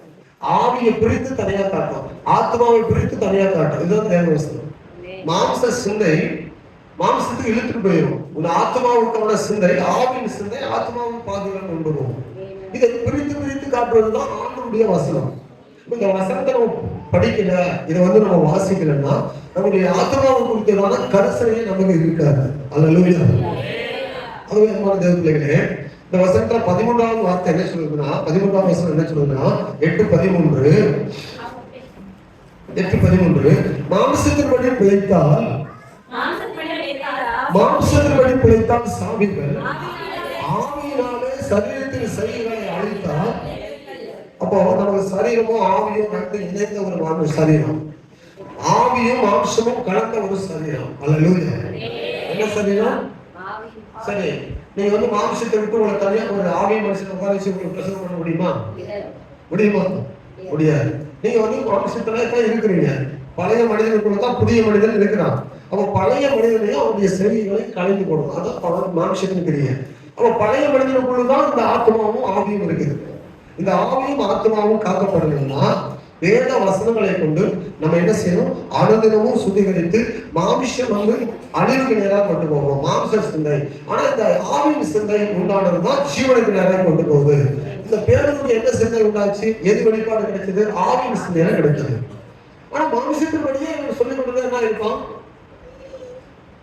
ஆவியை பிரித்து தனியா காட்டும், ஆத்மாவை பிரித்து தனியா காட்டும். இதுதான் தேவ வசனம். மாம்ச சிந்தை மாம்சத்துக்கு இழுத்துட்டு போயிடும். உன் ஆத்மாவுக்கான சிந்தை ஆவியின் சிந்தை ஆத்மாவின் பாதுகாப்பு கொண்டு போகும். இதை பிரித்து பிரித்து காட்டுறதுதான் ஆண்டவருடைய வசனம். இந்த வசனத்தை நம்ம படிக்கல, இதை வந்து நம்ம வாசிக்கலன்னா நம்முடைய ஆத்மாவை குறித்ததான கரிசனையே நமக்கு இருக்காது. அல்லேலூயா. அதுவே தேவ பிள்ளைகளே, இந்த வசனத்துல 13வது வார்த்தை என்ன சொல்லுதுன்னா, 13வது வசனம் என்ன சொல்லுதுன்னா 8:13 மாம்சத்தின்படி பிழைத்தால் சாவீர்கள், ஆவியினாலே சரீரத்தின் செயல்களை அழித்தால். அப்போ நமக்கு சரீரமும் ஆவியும் ரெண்டு இணைந்த ஒரு சரீரம், ஆவியும் மாம்சமும் கலந்த ஒரு சரீரம். அல்லேலூயா. என்ன சரீரம்? சரி, நீங்க வந்து மாம்சத்தை விட்டு உங்களை தனியா ஒரு ஆவிய மனுஷன் உட்கார வச்சு உங்களுக்கு பிரசவம் பண்ண முடியுமா? முடியாது. நீங்க வந்து மாம்சத்துல தான் இருக்கிறீங்க. பழைய மனிதனுக்குள்ள தான் புதிய மனிதன் இருக்கிறான். அப்ப பழைய மனிதனையும் அவருடைய செயல்களையும் கலைந்து போடணும். அதான் மாம்சத்தின் கிரிய. அப்ப பழைய மனிதனுக்குள்ள தான் இந்த ஆத்மாவும் ஆவியும் இருக்குது. இந்த ஆவியும் ஆத்மாவும் காக்கப்படணும்னா வேத வசனங்களை கொண்டு நம்ம என்ன செய்யணும்? அனுதினமும் சுத்திகரித்து மாம்சம் வந்து அழிவுக்கு நேராக கொண்டு போவோம், மாம்ச சிந்தை. ஆனா இந்த ஆவின் சிந்தை உண்டானதுதான் ஜீவனுக்கு நேராக கொண்டு போகுது. இந்த பேருக்கு என்ன சிந்தை உண்டாச்சு? எது வெளிப்பாடு கிடைச்சது? ஆவின் சிந்தையில கிடைச்சது. ஆனா மாம்சத்தின் வழியே சொல்லிக் கொண்டு என்ன இருப்பான்?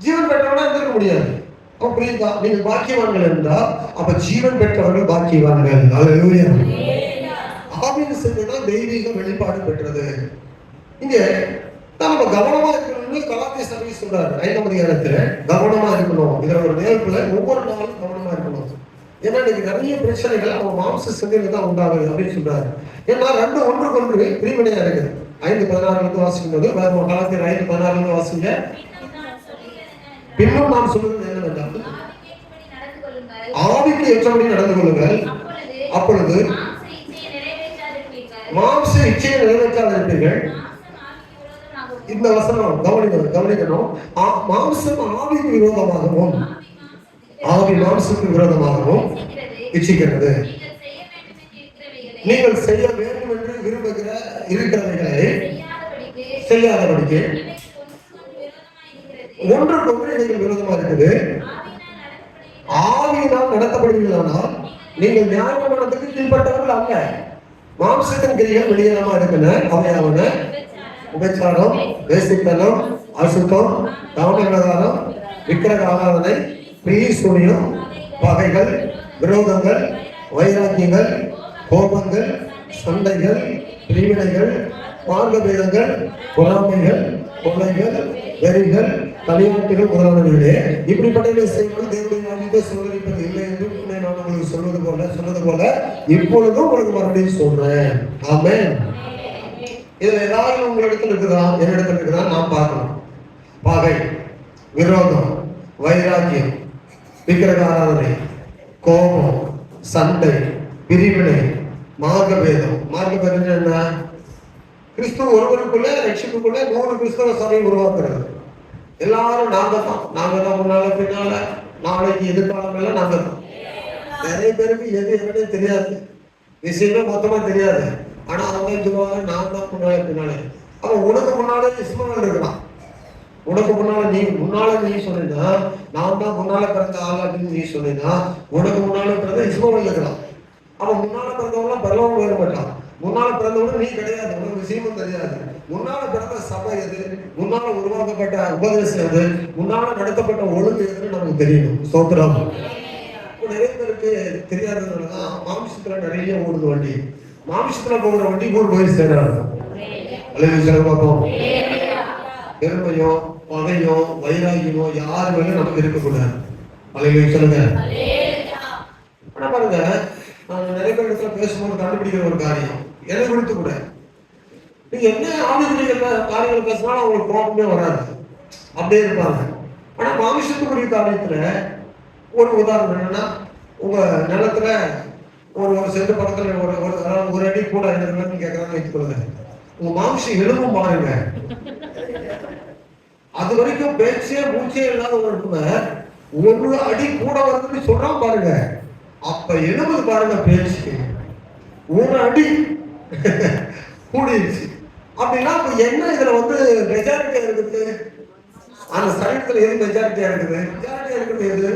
ஜீவன் பெற்றவனா இருந்திருக்க முடியாது. அப்ப புரியுதா? நீங்க பாக்கியவான்கள் என்றால் அப்ப ஜீவன் பெற்றவர்கள் பாக்கியவான்கள். அல்லேலூயா. ஆவியின் சிந்தை தான் தெய்வீக வெளிப்பாடு பெற்றது. இங்க நம்ம கவனமா இருக்கணும்னு கலாத்திய சபை சொல்றாரு 5ஆம் அதிகாரத்துல. கவனமா இருக்கணும். இதுல ஒரு நேரத்துல ஒவ்வொரு நாளும் கவனமா இருக்கணும். ஏன்னா இன்னைக்கு நிறைய பிரச்சனைகள் அவங்க மாம்ச சிந்தையில தான் உண்டாகுது அப்படின்னு சொல்றாரு. ஏன்னா ரெண்டு ஒன்றுக்கொன்று பிரிவினையா இருக்குது. 5:16 வாசிக்கும் போது கலாத்தியர் 5:16 வாசிங்க. பின்னும் நாம் சொல்வது என்னவென்றால் ஆவிக்கு ஏற்றபடி நடந்து கொள்ளுங்கள், அப்பொழுது மாம்ச இச்சையை நிறைவேற்றாதிருப்பீர்கள். இந்த வசனம் கவனிக்கணும். மாம்சம் ஆவிக்கு விரோதமாகவும் ஆவி மாம்சத்துக்கு விரோதமாகவும் இச்சிக்கிறது. நீங்கள் செய்ய வேண்டும் என்று விரும்புகிற இருக்கிறவைகளை செய்யாதபடிக்கு ஒன்றுக்கொன்று நீங்கள் விரோதமா இருக்குது. ஆவியினால் நடத்தப்படுவீர்களானால் நீங்கள் நியாயமானதுக்கு கீழ்பட்டவர்கள் அல்ல. மாம்சத்தின் கிரிகள் வெளியேறமா இருக்குன்னு அவையாவன உபச்சாரம், வேசித்தனம், அசுத்தம், காமவிகாரம், விக்கிரக ஆராதனை, பிரியசூனியம், பகைகள், விரோதங்கள், வைராக்கியங்கள், கோபங்கள், சண்டைகள், பிரிவினைகள், மார்க்கபேதங்கள், பொறாமைகள், கொலைகள், வெறிகள், தலையாட்டுகள் முதலானவர்களே. இப்படிப்பட்ட செய்வது தேவனுடைய நாமத்தை சோதரிப்பது இல்லை என்று நான் உங்களுக்கு சொன்னது போல இப்பொழுதும் உங்களுக்கு மறுபடியும் சொல்றேன். ஆமென். இதுல ஏதாவது உங்களிடத்தில் இருக்குதா, என்னிடத்தில் இருக்குதா நாம் பார்க்கணும். பகை, விரோதம், வைராக்கியம், விக்கிரக ஆராதனை, கோபம், சண்டை, பிரிவினை, மார்க்கபேதம். மார்க்கபேதம் என்ன? கிறிஸ்துவ ஒருவருக்குள்ள ரட்சிப்புக்குள்ள 100 கிறிஸ்தவ சபை உருவாக்குறது. எல்லாரும் நாங்க தான் முன்னால பின்னால நாளைக்கு எதிர்காலம் எல்லாம் நாங்க தான். நிறைய பேருக்கு எது என்னன்னு தெரியாது. விஷயமே மொத்தமா தெரியாது. ஆனா அவங்க சொல்லுவாங்க, நான் தான் முன்னாலே பின்னாலே. அவன் உனக்கு முன்னாலே இஸ்மவேல் இருக்கிறான். உனக்கு முன்னால நீ சொன்னா, நான் தான் முன்னால பிறந்த ஆள் அப்படின்னு நீ சொன்னா, உனக்கு முன்னால பிறந்த இஸ்மவேல் இருக்கிறான். அவன் முன்னால பிறந்தவங்களாம் பரலோகம் போயிட மாட்டான். முன்னால பிறந்தவங்க நீ கிடையாது, உனக்கு விஷயமும் தெரியாது. முன்னால பிறந்த சபை எது, முன்னால உருவாக்கப்பட்ட உபதேசம் எது, முன்னால நடத்தப்பட்ட ஒழுங்கு எதுன்னு நமக்கு தெரியணும். ஸ்தோத்திரம். நிறைய பேருக்கு தெரியாததுனாலதான் மாமிசத்துல நிறைய ஓடுது வண்டி. மாமிசத்துல போகிற வண்டி ஊர் போய் சேராது. அல்லது சில பார்ப்போம், பெருமையோ பகையோ வைராகியமோ யாரு மேலும் நமக்கு இருக்கக்கூடாது. அல்லது சொல்லுங்க. ஆனா பாருங்க, நான் நிறைய பேர் இடத்துல பேசும்போது கண்டுபிடிக்கிற ஒரு காரியம், எதை குறித்து கூட நீங்க என்ன ஆவிக்குரிய காரியங்கள் பேசினாலும் அவங்களுக்கு கோபமே வராது, அப்படியே இருப்பாங்க. ஆனா மாமிசத்துக்குரிய காரியத்துல ஒரு உதாரணம் என்னன்னா, உங்க நிலத்துல ஒரு சென்ட் பக்கத்துல ஒரு அடி கூட என்னன்னு கேட்கறான்னு வைத்துக்கொள்ளுங்க. உங்க மாமிசம் எலும்பும் பாருங்க, அது வரைக்கும் பேச்சே மூச்சே இல்லாத ஒரு அடி கூட வருதுன்னு சொல்றான் பாருங்க, அப்ப எலும்பு பாருங்க பேச்சு ஒரு அடி கூடிடுச்சு அப்படின்னா என்ன இதுல மெஜாரிட்டியா இருக்குது? அந்த சரீரத்துல எது மெஜாரிட்டியா இருக்குது? மெஜாரிட்டியா இருக்குது எது?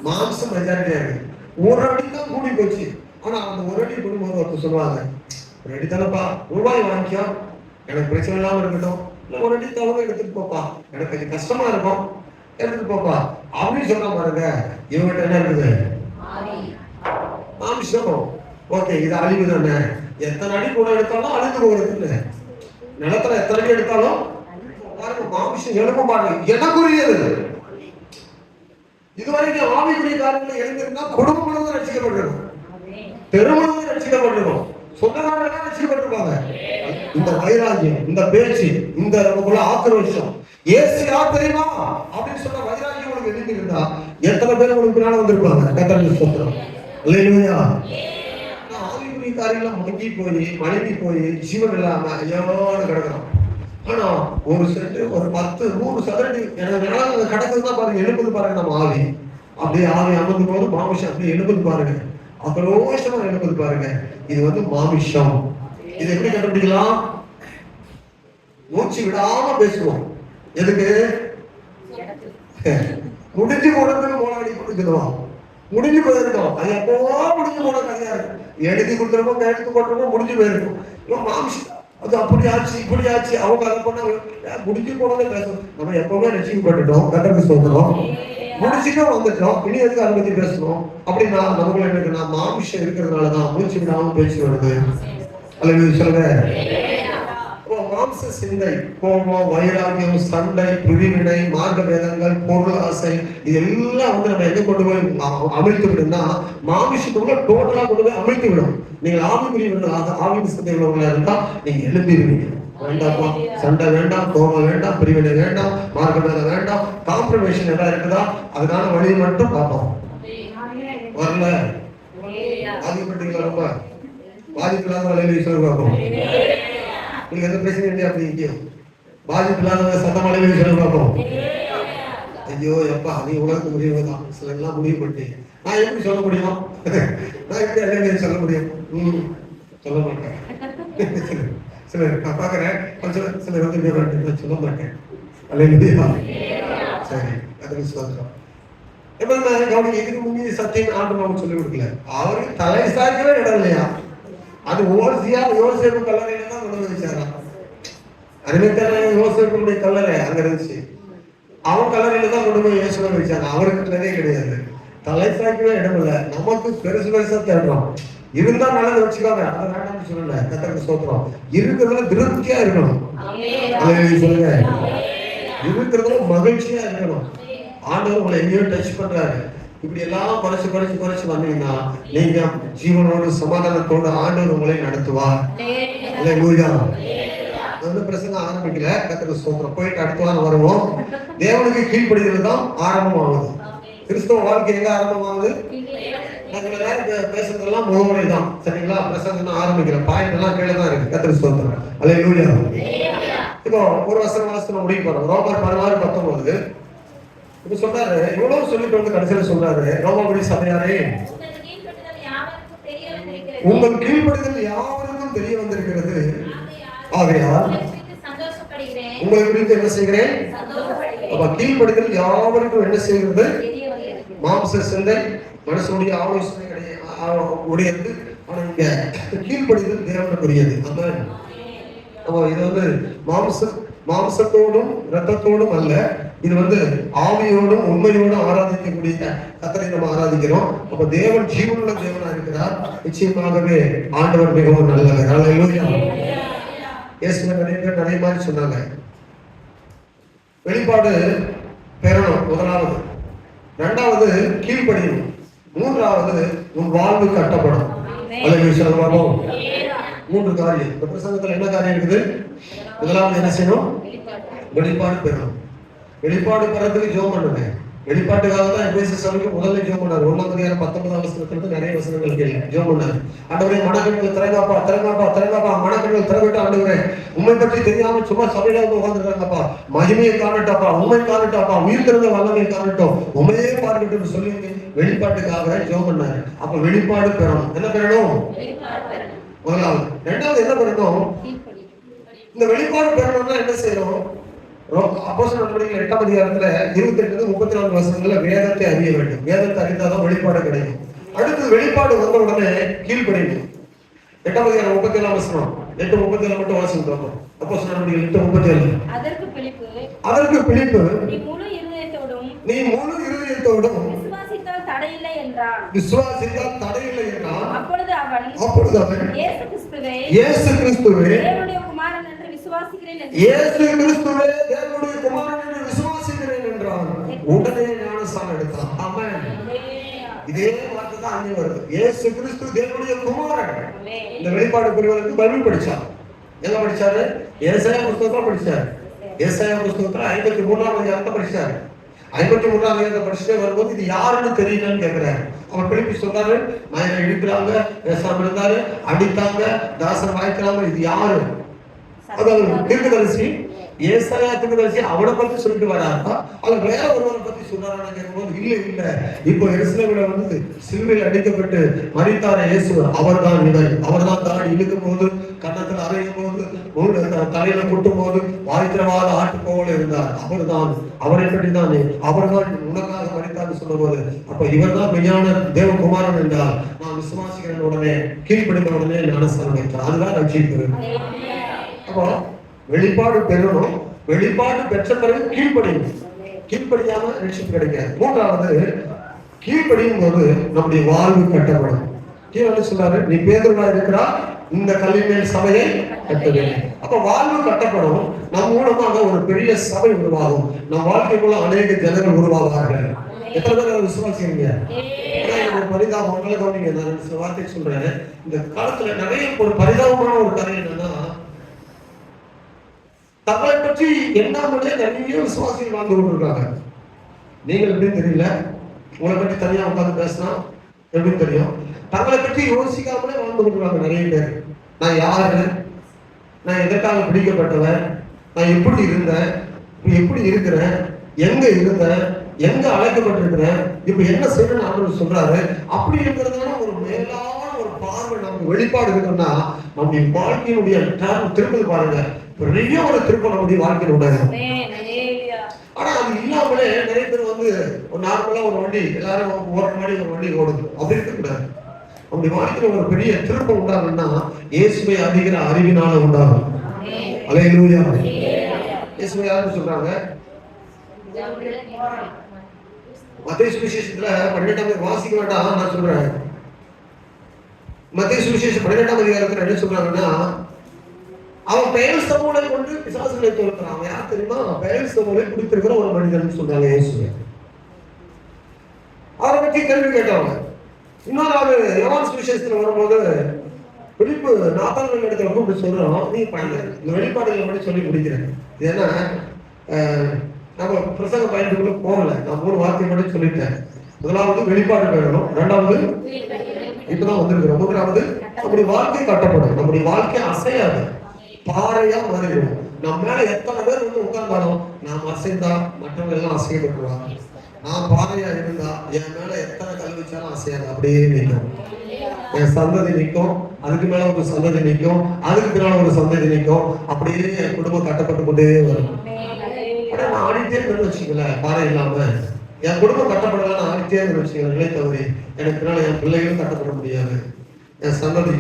மாம்சம் மெஜாரிட்டியா இருக்கு. ஒரு அடி தான் கூடி போச்சு. ஆனா அந்த ஒரு அடி கூடும்போது ஒருத்தர் சொல்லுவாங்க, ஒரு அடி தானப்பா, ரூபாய் வாங்கிக்கோ, எனக்கு பிரச்சனை இல்லாம இருக்கட்டும், இல்ல ஒரு அடி தவிர எடுத்துட்டு போப்பா, எனக்கு கொஞ்சம் கஷ்டமா இருக்கும், எடுத்துட்டு போப்பா அப்படின்னு சொல்ற பாருங்க. இவங்கிட்ட என்ன இருக்குது? மாம்சம். ஓகே, இது அழிவு தானே. எத்தனை அடி கூட எடுத்தாலும் அழிந்து போகிறது இல்லை. நிலத்துல எத்தனை அடி எடுத்தாலும் பாருங்க, மாம்சம் எழுப்ப பாருங்க, எனக்குரியது. இதுவரைக்கும் ஆவிக்குரிய காரியங்களை எழுந்திருந்தா குடும்பம் முழுவதும் ரட்சிக்கப்பட்டிருக்கும், பெருமளவு ரட்சிக்கப்பட்டிருக்கும், சொந்தக்காரர்கள் ரட்சிக்கப்பட்டிருப்பாங்க. இந்த வைராகியம், இந்த பேச்சு, இந்த நமக்குள்ள ஆக்ரோஷம், ஏசு யார் தெரியுமா அப்படின்னு சொன்ன வைராகியம் உங்களுக்கு எழுந்திருந்தா எத்தனை பேர் உங்களுக்கு பின்னால வந்திருப்பாங்க? கர்த்தருக்கு ஸ்தோத்திரம். அல்லேலூயா. ஆவிக்குரிய காரியெல்லாம் மங்கி போய் மனைவி போய் ஜீவன் இல்லாம ஐயோன்னு கிடக்குறோம். ஆனா ஒரு சென்ட் ஒரு 10 100 சதுரடி எனக்கு கிடக்குதுதான் பாருங்க, எழுபது பாருங்க. நம்ம ஆவி அப்படியே ஆவி அமர்ந்து போது மாமிஷம் அப்படியே எழுபது பாருங்க, அக்ரோஷமா எழுபது பாருங்க. இது மாமிஷம். இது எப்படி கண்டுபிடிக்கலாம்? மூச்சு விடாம பேசுவோம். எதுக்கு? முடிஞ்சு போனதுக்கு போராடி கொடுத்துருவோம். முடிஞ்சு போயிருக்கோம், அது எப்போ முடிஞ்சு போன கதையா இருக்கும். எழுதி கொடுத்துருக்கோம், கையெழுத்து போட்டிருக்கோம், முடிஞ்சு போயிருக்கும். மாமிஷம் அது அப்படி ஆச்சு இப்படி ஆச்சு, அவங்க அதை பண்ண முடிஞ்சு போனதே பேசணும். நம்ம எப்பவுமே ரசிக்கப்பட்டுட்டோம், கர்த்தருக்கு ஸ்தோத்திரம். முடிச்சுட்டும் வந்துட்டோம், இனி எதுக்கு அதை பத்தி பேசணும்? அப்படின்னா நமக்குள்ள என்ன, மாமிஷம் இருக்கிறதுனாலதான் மூச்சு விடாம பேச்சு வருது. அல்லது சொல்லுங்க. மாம்ச சிந்தை, கோபம், வைராகியம், சண்டை, பிரிவினை, மார்க்க வேதங்கள், பொருள் ஆசை, இதெல்லாம் நம்ம எங்க கொண்டு போய் அமிழ்த்து விடும்னா மாமிஷத்துக்குள்ள டோட்டலா கொண்டு போய் அமிழ்த்து விடும். நீங்கள் ஆவிக்குரியவர்களாக ஆவிக்கு சிந்தைகளா இருந்தா நீங்க எழுந்திருவீங்க. வேண்டாம்ப்பா, சண்டை வேண்டாம், கோபம் வேண்டாம், பிரிவினை வேண்டாம், மார்க்க வேதம் வேண்டாம், காம்ப்ரமைசேஷன் எல்லாம் இருக்குதா அதுக்கான வழியை மட்டும் பார்ப்போம். வரல பாதிக்கப்பட்டீங்களா? ரொம்ப பாதிப்பு இல்லாத வழியில சொல்லி பார்ப்போம். உங்களுக்கு எந்த பிரச்சனை இல்லையா? அப்படி இங்கேயோ பாதிப்பு இல்லாத சத்தமலையில சொல்லி பார்ப்போம். ஐயோ எப்பா, நீ உலகத்துக்கு முடிவுதான் சில எல்லாம் முடிவு பண்ணிட்டேன். நான் எப்படி சொல்ல முடியும்? நான் எப்படி எல்லாம் சொல்ல முடியும்? சொல்ல மாட்டேன். சிலர் நான் பாக்குறேன், சிலர் சொல்ல மாட்டேன். அல்லேலூயா. சரி, அதுக்கு சொல்றோம். கவனிக்க, இதுக்கு முன்னே சத்தியம் ஆண்டு நமக்கு சொல்லிக் கொடுக்கல. அவருக்கு தலை சாய்க்கவே இடம் இல்லையா? அது யோசேப்பு கல்லறையில தான் கொண்டு வச்சாரா. அறிவித்தல யோசேப்புடைய கல்லறை அங்க இருந்துச்சு. அவன் கல்லறையில தான் கொண்டு போய் இயேசுவை வச்சாங்க. அவருக்கு நிறைய கிடையாது, தலை சாய்க்கவே இடம் இல்லை. நமக்கு பெருசு பெருசா தேடுறோம். இருந்தா நல்லதை வச்சுக்காங்க, அதை வேண்டாம்னு சொல்லல. கர்த்தருக்கு ஸ்தோத்திரம். இருக்கிறதுல திருப்தியா இருக்கணும். சொல்லுங்க, இருக்கிறதுல மகிழ்ச்சியா இருக்கணும். ஆண்டவர் உங்களை எங்கேயோ டச் பண்றாரு. இப்படி எல்லாம் குறைச்சு வந்தீங்கன்னா நீங்க ஜீவனோடு சமாதானத்தோடு ஆண்டவர் உங்களை நடத்துவார். அல்லேலூயா. பிரசங்கம் ஆரம்பிக்கல, கர்த்தருக்கு ஸ்தோத்திரம். போயிட்டு அடுத்த வாரம் வருவோம். தேவனுக்கு கீழ்ப்படிதல் தான் ஆரம்பமாகுது. கிறிஸ்தவ வாழ்க்கை எங்க ஆரம்பமாகுது? பேசுறதெல்லாம் முகமுறை தான், சரிங்களா? பிரசங்கம் ஆரம்பிக்கிற பாயிண்ட் எல்லாம் கீழே தான் இருக்கு. கர்த்தருக்கு ஸ்தோத்திரம். அல்லேலூயா. இப்போ ஒரு வசனம் முடிக்க போறோம். ரோமர் 16:19 இப்ப சொல்றாரு, இவ்வளவு சொல்லிட்டு வந்து கடைசியில சொல்றாரு, ரோமாபுரி சபையாரே உங்கள் கீழ்ப்படிதல் யாவருக்கும் தெரிய வந்திருக்கிறது. ஆகையால் உங்களை குறித்து என்ன செய்கிறேன்? அப்ப கீழ்ப்படிதல் யாவருக்கும் என்ன செய்கிறது? மாம்ச சிந்தை மனுஷனுடைய ஆலோசனை உடையது. ஆனா இங்க கீழ்ப்படிதல் தேவனுக்குரியது. இது வந்து மாம்சத்தோடும் இரத்தத்தோடும் அல்ல, இது வந்து ஆவியோடும் உண்மையோடும் ஆராதிக்கக்கூடிய கர்த்தரை நம்ம ஆராதிக்கிறோம். அப்ப தேவன் ஜீவனுள்ள தேவனா இருக்கிறார். நிச்சயமாகவே ஆண்டவர் மிகவும் நல்லவர். அல்லேலூயா. இயேசுவை நிறைய பேர் நிறைய மாதிரி சொன்னாங்க. வெளிப்பாடு பெறணும் முதலாவது, இரண்டாவது கீழ்ப்படியும், மூன்றாவது உன் வாழ்வு கட்டப்படும். மூன்று காரியம் இந்த பிரசங்கத்துல என்ன காரியம் இருக்குது? முதலாவது என்ன செய்யணும்? வெளிப்பாடு பெறணும். வெளிப்பாடு பெறதுக்கு ஜெபம் பண்ணுங்க. வெளிப்பாட்டுக்காக தான் எபேசிய சபைக்கு முதல்ல ஜெபம் பண்ணார். 1:19 நிறைய வசனங்கள் கேள்வி ஜெபம் பண்ணார். ஆண்டவரே மனக்கண்கள் திறங்காப்பா, திறங்காப்பா, திறங்காப்பா, மனக்கண்கள் திறவிட்டு ஆண்டவரே உண்மை பற்றி தெரியாம சும்மா சபையில வந்து உட்கார்ந்துருக்காங்கப்பா, மகிமையை காணட்டாப்பா, உண்மை காணட்டாப்பா, உயிர் திறந்த வல்லமையை காணட்டும், உண்மையே பார்க்கட்டும் சொல்லி வெளிப்பாட்டுக்காக ஜெபம் பண்ணாரு. அப்ப வெளிப்பாடு பெறணும். என்ன பெறணும்? முதலாவது. இரண்டாவது என்ன பெறணும்? இந்த வெளிப்பாடு பெறணும்னா என்ன செய்யணும்? அப்போஸ்தலர் நடவடிக்கைகள் 8ஆம் அதிகாரத்துல 28-34 வசனங்கள்ல வேதத்தை அறிய வேண்டும். வேதத்தை அறிந்தாதான் வெளிப்பாடு கிடைக்கும். அடுத்து வெளிப்பாடு வந்த உடனே கீழ்ப்படியணும். 8ஆம் அதிகாரம் 37ஆம் வசனம் 8:37 மட்டும் வாசிக்கிறோம். அப்போஸ்தலர் நடவடிக்கைகள் 8:37. அதற்கு பிலிப்பு நீ முழு இருதயத்தோடும் விசுவாசித்தால் தடையில்லை என்றான். அப்பொழுது அவன் இயேசு கிறிஸ்துவே தேவனுடைய குமாரன் என்று விசுவாசிக்கிறேன் என்றான். உடனே ஞானஸ்நானம் எடுத்தான். ஆமென். இதே வார்த்தை தான் அங்கே வருது. இயேசு கிறிஸ்து தேவனுடைய குமாரன். இந்த வெளிப்பாடு புரிவதற்கு பைபிள் படிச்சார். எங்க படிச்சாரு? ஏசாயா புத்தகத்தை படிச்சார். ஏசாயா புத்தகத்துல 53ஆம் அதிகாரத்தை படிச்சார். 53ஆம் அதிகாரத்தை படிச்சுட்டே வரும்போது இது யாருன்னு தெரியலன்னு கேட்கிறாரு. அவர் பிலிப்பி சொன்னாரு, மயிலை இடிக்கிறாங்க, பேசாம இருந்தாரு, அடித்தாங்க, தாசன் வாய்க்கிறாங்க, இது யாரு? அதாவது தீர்க்கதரிசி ஏசாயா தீர்க்கதரிசி அவனை பத்தி சொல்லிட்டு வராரா, அவர் வேற ஒருவரை பத்தி சொல்றாரான்னு கேட்கும்போது இல்ல இப்போ எருசலேமில் வந்து சிலுவையில் அடிக்கப்பட்டு மரித்தார இயேசு அவர்தான் இவர். அவர்தான் தாடி இழுக்கும் போது, கன்னத்தில் அறையும் போது, தலையில கொட்டும் போது வாய்த்திரவாத ஆட்டு போல இருந்தார். அவர்தான், அவரை பற்றி தானே அவர்தான் உனக்காக மரித்தார்னு சொல்லும் போது அப்ப இவர் தான் மெய்யான தேவகுமாரன் என்றால் நான் விசுவாசிக்கிறேன். உடனே கீழ்ப்படுத்த உடனே ஞானஸ்நானம் எடுத்தார். அதுதான் ரட்சிப்பு. அப்போ வெளிப்பாடு பெறணும். வெளிப்பாடு பெற்ற பிறகு கீழ்ப்படியும். கீழ்ப்படியாம ரட்சிப்பு கிடைக்காது. மூன்றாவது கீழ்ப்படியும் போது நம்முடைய வாழ்வு கட்டப்படும். கீழே சொல்றாரு, நீ பேதுருவா இருக்கிறா, இந்த கல்லின் மேல் சபையை கட்டுவேன். அப்ப வாழ்வு கட்டப்படும். நம் மூலமாக ஒரு பெரிய சபை உருவாகும். நம் வாழ்க்கை மூலம் அநேக ஜனங்கள் உருவாவார்கள். எத்தனை பேர் விசுவாசிக்கிறீங்க? ஒரு பரிதாபம் உங்களை கவனிங்க. நான் சில வார்த்தை சொல்றேன். இந்த காலத்துல நிறைய ஒரு பரிதாபமான ஒரு கதை என்னன்னா, தங்களை பற்றி எண்ணாமலே நிறைய விசுவாசிகள் வாழ்ந்து கொண்டிருக்காங்க. நீங்கள் எப்படின்னு தெரியல, உங்களை பற்றி தனியா உட்கார்ந்து பேசினா எப்படின்னு தெரியும். தங்களை பற்றி யோசிக்காமலே வாழ்ந்து கொண்டிருக்காங்க நிறைய பேர். நான் யாரு, நான் எதற்காக பிடிக்கப்பட்டவன், நான் எப்படி இருந்தேன், எப்படி இருக்கிறேன், எங்க இருந்தேன், எங்க அழைக்கப்பட்டிருக்கிறேன், இப்ப என்ன செய்யணும்னு ஆண்டவர் சொல்றாரு. அப்படி இருக்கிறதுனால ஒரு மேலான ஒரு பார்வை நமக்கு வெளிப்பாடு இருக்குன்னா நம்முடைய வாழ்க்கையினுடைய திருப்பதி பாருங்க, பெரிய ஒரு திருப்பம் நம்முடைய வாழ்க்கையில் உண்டாது. ஆனா அது இல்லாமலே நிறைய பேர் வந்து ஒரு நார்மலா ஒரு வண்டி எல்லாரும் ஓடுற மாதிரி ஒரு வண்டி ஓடுது, அப்படி இருக்கக்கூடாது. நம்முடைய வாழ்க்கையில ஒரு பெரிய திருப்பம் உண்டாகும்னா இயேசுவை அதிகிற அறிவினால உண்டாகும். அல்லேலூயா. இயேசுவை யாருன்னு சொல்றாங்க? மத்தேயு சுவிசேஷத்துல 12ஆம் வாசிக்க வேண்டாம், நான் சொல்றேன். மத்தேயு சுவிசேஷம் 12ஆம் அதிகாரத்துல என்ன சொல்றாங்கன்னா, அவன் பெயல்செபூலை கொண்டு பிசாசுகளை துரத்துறான். அவன் யார் தெரியுமா? பெயல்செபூலை குடித்திருக்கிற ஒரு மனிதன் சொல்றாங்க இயேசுவை. அவரை பற்றி கேள்வி கேட்டவங்க. இன்னொரு யோவான் சுவிசேஷத்துல வரும்போது பிலிப்பு நாத்தான்வேல் இடத்துல கூப்பிட்டு சொல்றோம், நீ பண்ணல இந்த வெளிப்பாடுகளை மட்டும் சொல்லி முடிக்கிறேன். ஏன்னா நம்ம பிரசங்க பயணத்துக்குள்ள போகல, நான் 3 வார்த்தை மட்டும் சொல்லிட்டேன். முதலாவது வெளிப்பாடு வேணும், இரண்டாவது இப்பதான் வந்திருக்கிறோம், மூன்றாவது நம்முடைய வாழ்க்கை கட்டப்படும். நம்முடைய வாழ்க்கை அசையாது, பாறையா மாறிடும். நம்ம மேல எத்தனை பேர் வந்து உட்கார்ந்தாலும் நாம் அசைந்தா மற்றவங்க எல்லாம் அசையப்பட்டுருவாங்க. நான் பாறையா இருந்தா என் மேல எத்தனை கல் வச்சாலும் அசையாது, அப்படியே நிற்கும். என் சந்ததி நிற்கும், அதுக்கு மேல ஒரு சந்ததி நிற்கும், அதுக்கு பின்னால ஒரு சந்ததி நிற்கும். அப்படியே என் குடும்பம் கட்டப்பட்டு கொண்டே வரும். நான் ஆடிட்டே இருந்து வச்சுக்கல, பாறை இல்லாம என் குடும்பம் கட்டப்படல, நான் ஆடிட்டே இருந்து வச்சுக்கல, நிலை தவறி எனக்கு பின்னால என் பிள்ளைகளும் கட்டப்பட முடியாது, என் சந்ததி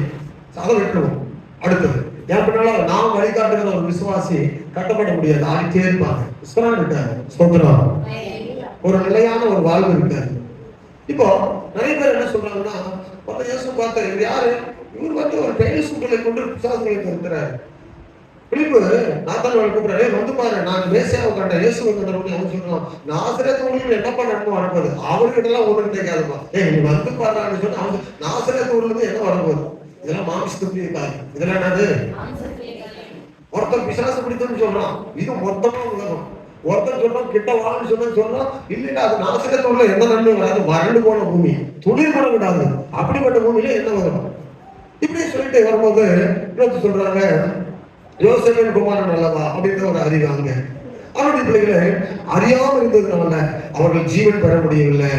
அதை விட்டுருவோம். அடுத்தது என் பின்னால நான் வழிகாட்டுகிற ஒரு விசுவாசி கட்டப்பட முடியாது, ஆடிட்டே இருப்பாங்க. விஸ்வரான் இருக்காரு, சோதரம் ஒரு நிலையான ஒரு வாழ்வு இருக்காது. இப்போ நிறைய பேர் என்ன சொல்றாங்கன்னா, இயேசு பார்த்த இவர் யாரு, இவர் வந்து ஒரு பெயர் சூட்டலை கொண்டு விசுவாசங்களை இருக்கிறாரு. பிலிப்பு நாத்தான்வேலை கூப்பிடுறாரு, வந்து பாரு நான் மேசியாவை கண்டேன், இயேசுவை கண்டவங்க. அவன் சொல்றான், நாசரேத்து ஊர்ல என்னப்பா நடக்கும் வரப்போகுது, அவர்கிட்ட எல்லாம் ஒண்ணு கிடைக்காதுப்பா, நீ வந்து பாருன்னு சொல்லி அவன் நாசரேத்து ஊர்ல இருந்து என்ன வரப்போகுது, இதெல்லாம் மாம்சத்துக்குரிய காரியம், இதெல்லாம் என்னது, ஒருத்தர் பிசாசு பிடித்தன்னு சொல்றான், இது மொத்தமா உலகம். ஒருத்தர் சொல்றான் கிட்ட வான்னு சொல்றான், இல்ல அது நாசரேத்து ஊர்ல எந்த நன்மை வராது, வறண்டு போன பூமி, துளிர் கூட விடாது, அப்படிப்பட்ட பூமியில என்ன வரும். இப்படி சொல்லிட்டு வரும்போது இன்னொரு சொல்றாங்க, யோசேப்பின் குமாரன் அல்லவா அப்படின்ற ஒரு அறிவாங்க. அவருடைய பிள்ளைகளை அறியாமல் இருந்ததுனால அவர்கள் ஜீவன் பெற முடியவில்லை.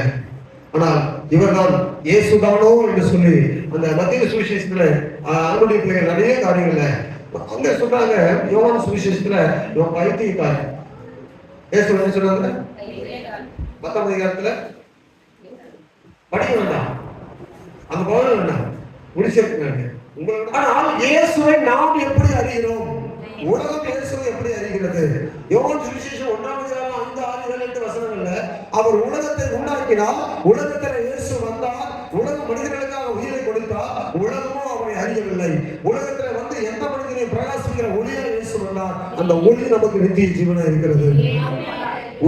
ஆனால் இவர்தான் இயேசுதானோ என்று சொல்லி அந்த மத்திய சுவிசேஷத்துல அவருடைய பிள்ளைகள் நிறைய காரியங்கள்ல அங்க சொல்றாங்க. யோவான் சுவிசேஷத்துல இவன் பைத்தியக்காரன், இயேசு என்ன சொல்றாங்க 10ஆம் அதிகாரத்துல படிக்க வேண்டாம், அந்த பவன வேண்டாம், முடிச்சிருக்காங்க. ஆனால் இயேசுவை நாம் எப்படி அறிகிறோம், உலகம் இயேசுவை எப்படி அறிகிறது. யோவான் சுவிசேஷம் 1ஆம் அதிகாரம் 5, 6, 7, 8 வசனங்கள்ல அவர் உலகத்தை உண்டாக்கினார், உலகத்தில் இயேசு வந்தார், உலகம் மனிதர்களுக்காக உயிரை கொடுத்தார், உலகமும் அவரை அறியவில்லை. உலகத்துல வந்து எந்த மனிதனை பிரகாசிக்கிற ஒளியா இயேசு வந்தார், அந்த ஒளி நமக்கு நித்திய ஜீவனா இருக்கிறது.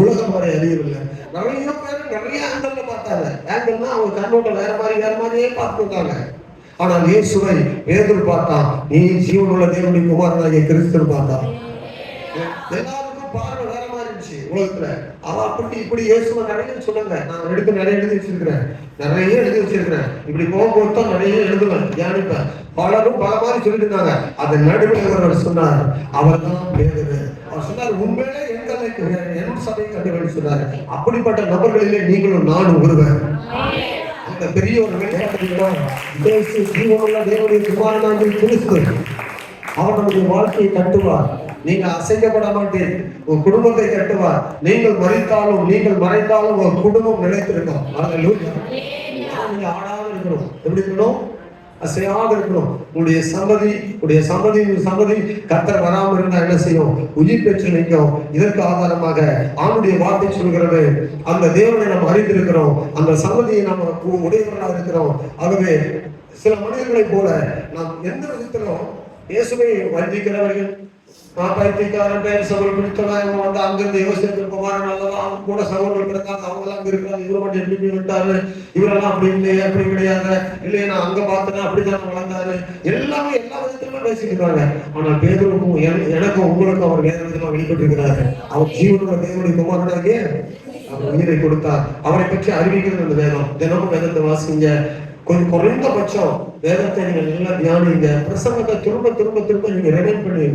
உலகம் அவரை அறியவில்லை. நிறைய பேர் நிறைய ஆங்கிள் பார்த்தாங்க, ஆங்கிள்னா அவங்க கண்ணோட்டம் வேற மாதிரியே பார்த்துருக்காங்க. ஆனால் இயேசுவை பேதுரு பார்த்தான், நீ ஜீவனுள்ள தேவனுடைய குமாரனாகிய கிறிஸ்து பார்த்தான். எல்லாருக்கும் பார்வை வேற மாதிரி இருந்துச்சு உலகத்துல. அவ அப்படி இப்படி இயேசுவை நிறைய சொன்னாங்க. நான் நிறைய எழுதி வச்சிருக்கிறேன், இப்படி போகும்போது தான் நிறைய எழுதுவேன், தியானிப்பேன். பலரும் பல மாதிரி சொல்லிட்டு இருந்தாங்க. அதன் நடுவில் ஒருவர் சொன்னார், அவர் தான் பேதுரு. அவர் சொன்னார், உண்மையிலே என் சபையை கண்டுபிடிச்சு சொன்னார். அப்படிப்பட்ட நபர்களிலே நீங்களும் நானும் ஒருவர். பெரிய ஒரு தேவனுடைய குமாரனாகிய கிறிஸ்து அவர் நம்முடைய வாழ்க்கையை கட்டுவார். நீங்க அசைக்கப்பட மாட்டீர், உங்க குடும்பத்தை கட்டுவார். நீங்கள் மறித்தாலும் நீங்கள் மறைந்தாலும் உங்க குடும்பம் நிலைத்திருக்கும். நீங்க ஆடாம இருக்கணும். எப்படி இருக்கணும்? அசையாக இருக்கணும். உங்களுடைய சந்ததி கர்த்தர் வராமல் இருந்தா என்ன செய்யும்? உயிர் பெற்று நிற்கும். இதற்கு ஆதாரமாக ஆண்டுடைய வார்த்தை சொல்கிறது, அந்த தேவனை நாம் அறிந்திருக்கிறோம், அந்த சந்ததியை நாம் உடையவர்களாக இருக்கிறோம். ஆகவே சில மனிதர்களை போல நாம் எந்த விதத்திலும் இயேசுவை வஞ்சிக்கிறவர்கள், பைத்தியக்காரன் பெயர் சகோதரர் பிடித்தவன் வந்து அங்கிருந்து யோசித்து குமாரன் அல்லவா, அவங்க கூட சகோதரர்கள் பிறந்தாங்க, அவங்களாம் அங்க இருக்கிறாங்க, இவரை மட்டும் எப்படி விட்டாரு, இவரெல்லாம் அப்படி இல்லையே, அப்படி கிடையாது, இல்லையே நான் அங்க பார்த்தேன் அப்படிதான் வளர்ந்தாரு, எல்லாமே எல்லா விதத்திலுமே பேசிக்கிறாங்க. ஆனால் பேதுருக்கும் எனக்கும் உங்களுக்கும் அவர் வேற விதமா வெளிப்பட்டிருக்கிறாரு. அவர் ஜீவனுள்ள தேவனுடைய குமாரனாகிய அவர் உயிரை கொடுத்தார். அவரை பற்றி அறிவிக்கிறது அந்த வேதம். தினமும் வேதத்தை வாசிங்க. கொஞ்சம் குறைந்தபட்சம் வேதத்தை நீங்க நல்லா தியானிங்க. பிரசங்கத்தை திரும்ப நீங்க ரெவைண்ட் பண்ணி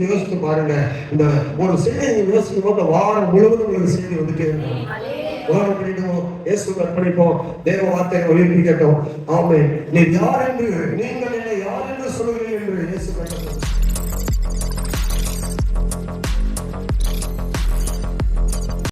யோசித்து பாருங்க. இந்த ஒரு செய்தி நீங்க யோசிக்கும் போது வாரம் முழுவதும் உங்களுக்கு செய்தி வந்துட்டே இருக்கும். உலகம் பண்ணிடுவோம், இயேசு அர்ப்பணிப்போம், தேவ வார்த்தையை ஒளிபரப்பட்டும். ஆமென். நீங்கள் என்னை யார் என்று சொல்லுகிறீர்கள் என்று இயேசு கேட்டார்.